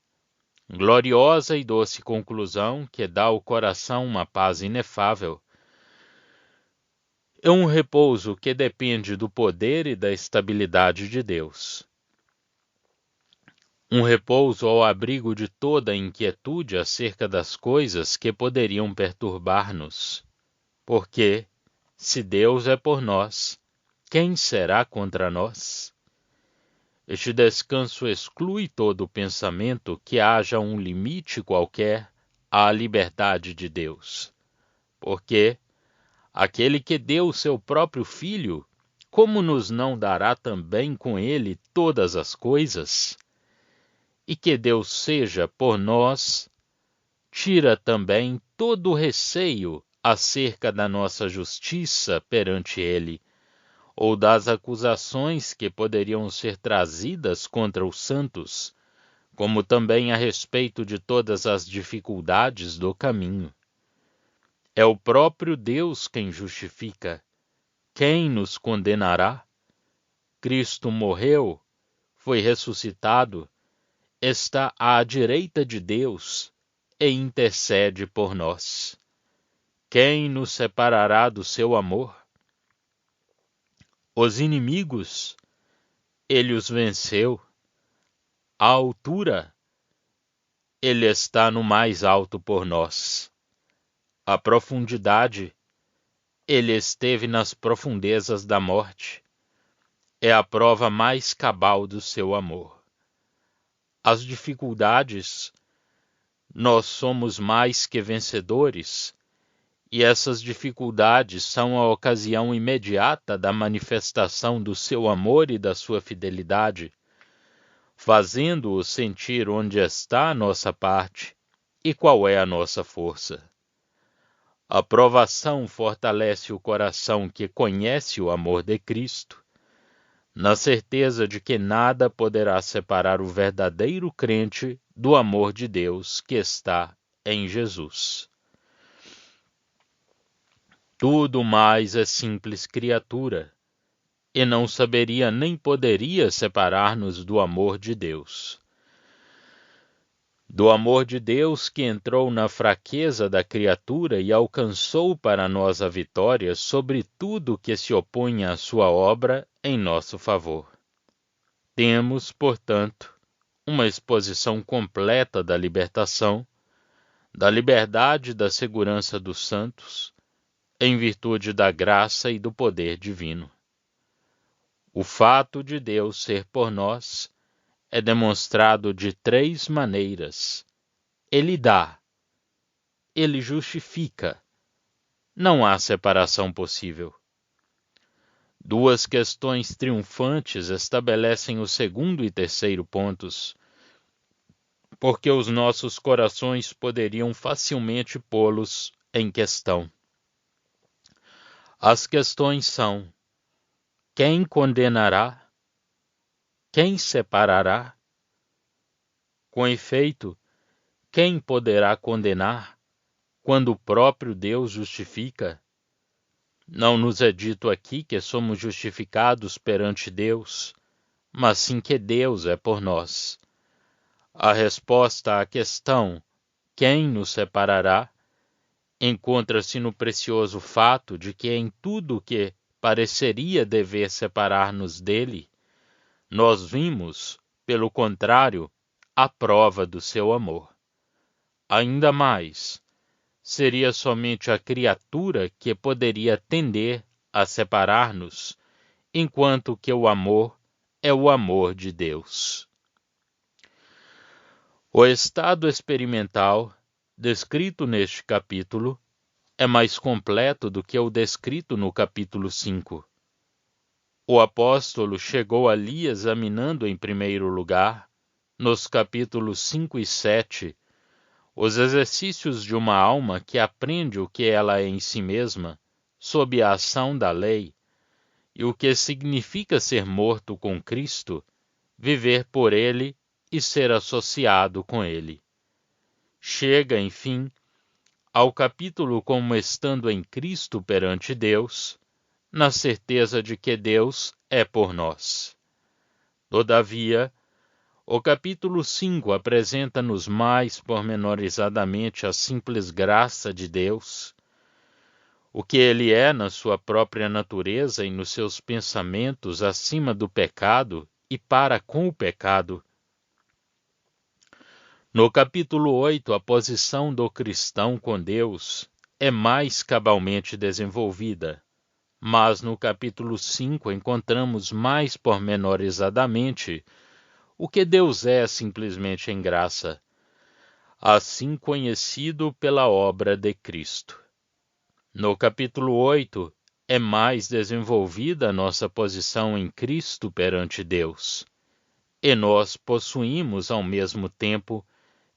Gloriosa e doce conclusão que dá ao coração uma paz inefável. É um repouso que depende do poder e da estabilidade de Deus. Um repouso ao abrigo de toda a inquietude acerca das coisas que poderiam perturbar-nos. Porque, se Deus é por nós, quem será contra nós? Este descanso exclui todo o pensamento que haja um limite qualquer à liberdade de Deus. Porque aquele que deu o seu próprio Filho, como nos não dará também com ele todas as coisas? E que Deus seja por nós, tira também todo o receio acerca da nossa justiça perante Ele, ou das acusações que poderiam ser trazidas contra os santos, como também a respeito de todas as dificuldades do caminho. É o próprio Deus quem justifica. Quem nos condenará? Cristo morreu, foi ressuscitado, está à direita de Deus e intercede por nós. Quem nos separará do seu amor? Os inimigos? Ele os venceu. A altura, Ele está no mais alto por nós. A profundidade, Ele esteve nas profundezas da morte. É a prova mais cabal do seu amor. As dificuldades, nós somos mais que vencedores, e essas dificuldades são a ocasião imediata da manifestação do seu amor e da sua fidelidade, fazendo-o sentir onde está a nossa parte e qual é a nossa força. A provação fortalece o coração que conhece o amor de Cristo, na certeza de que nada poderá separar o verdadeiro crente do amor de Deus que está em Jesus. Tudo mais é simples criatura, e não saberia nem poderia separar-nos do amor de Deus. Do amor de Deus que entrou na fraqueza da criatura e alcançou para nós a vitória sobre tudo que se opunha à sua obra em nosso favor. Temos, portanto, uma exposição completa da libertação, da liberdade e da segurança dos santos, em virtude da graça e do poder divino. O fato de Deus ser por nós é demonstrado de 3 maneiras. Ele dá, ele justifica. Não há separação possível. 2 questões triunfantes estabelecem o segundo e terceiro pontos, porque os nossos corações poderiam facilmente pô-los em questão. As questões são: quem condenará? Quem separará? Com efeito, quem poderá condenar quando o próprio Deus justifica? Não nos é dito aqui que somos justificados perante Deus, mas sim que Deus é por nós. A resposta à questão quem nos separará encontra-se no precioso fato de que em tudo que pareceria dever separar-nos dele, nós vimos, pelo contrário, a prova do seu amor. Ainda mais, seria somente a criatura que poderia tender a separar-nos, enquanto que o amor é o amor de Deus. O estado experimental, descrito neste capítulo, é mais completo do que o descrito no capítulo 5. O apóstolo chegou ali examinando em primeiro lugar, nos capítulos 5 e 7, os exercícios de uma alma que aprende o que ela é em si mesma, sob a ação da lei, e o que significa ser morto com Cristo, viver por Ele e ser associado com Ele. Chega, enfim, ao capítulo como estando em Cristo perante Deus, na certeza de que Deus é por nós. Todavia, o capítulo 5 apresenta-nos mais pormenorizadamente a simples graça de Deus, o que Ele é na sua própria natureza e nos seus pensamentos acima do pecado e para com o pecado. No capítulo 8, a posição do cristão com Deus é mais cabalmente desenvolvida, mas no capítulo 5 encontramos mais pormenorizadamente o que Deus é simplesmente em graça, assim conhecido pela obra de Cristo. No capítulo 8, é mais desenvolvida a nossa posição em Cristo perante Deus, e nós possuímos ao mesmo tempo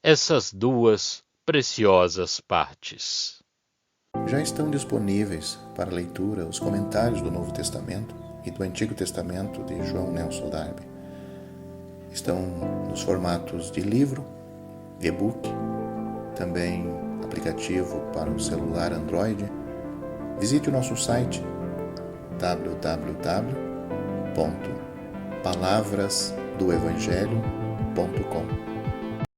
essas 2 preciosas partes. Já estão disponíveis para leitura os comentários do Novo Testamento e do Antigo Testamento de João Nelson Darby. Estão nos formatos de livro, e-book, também aplicativo para o celular Android. Visite o nosso site www.palavrasdoevangelho.com.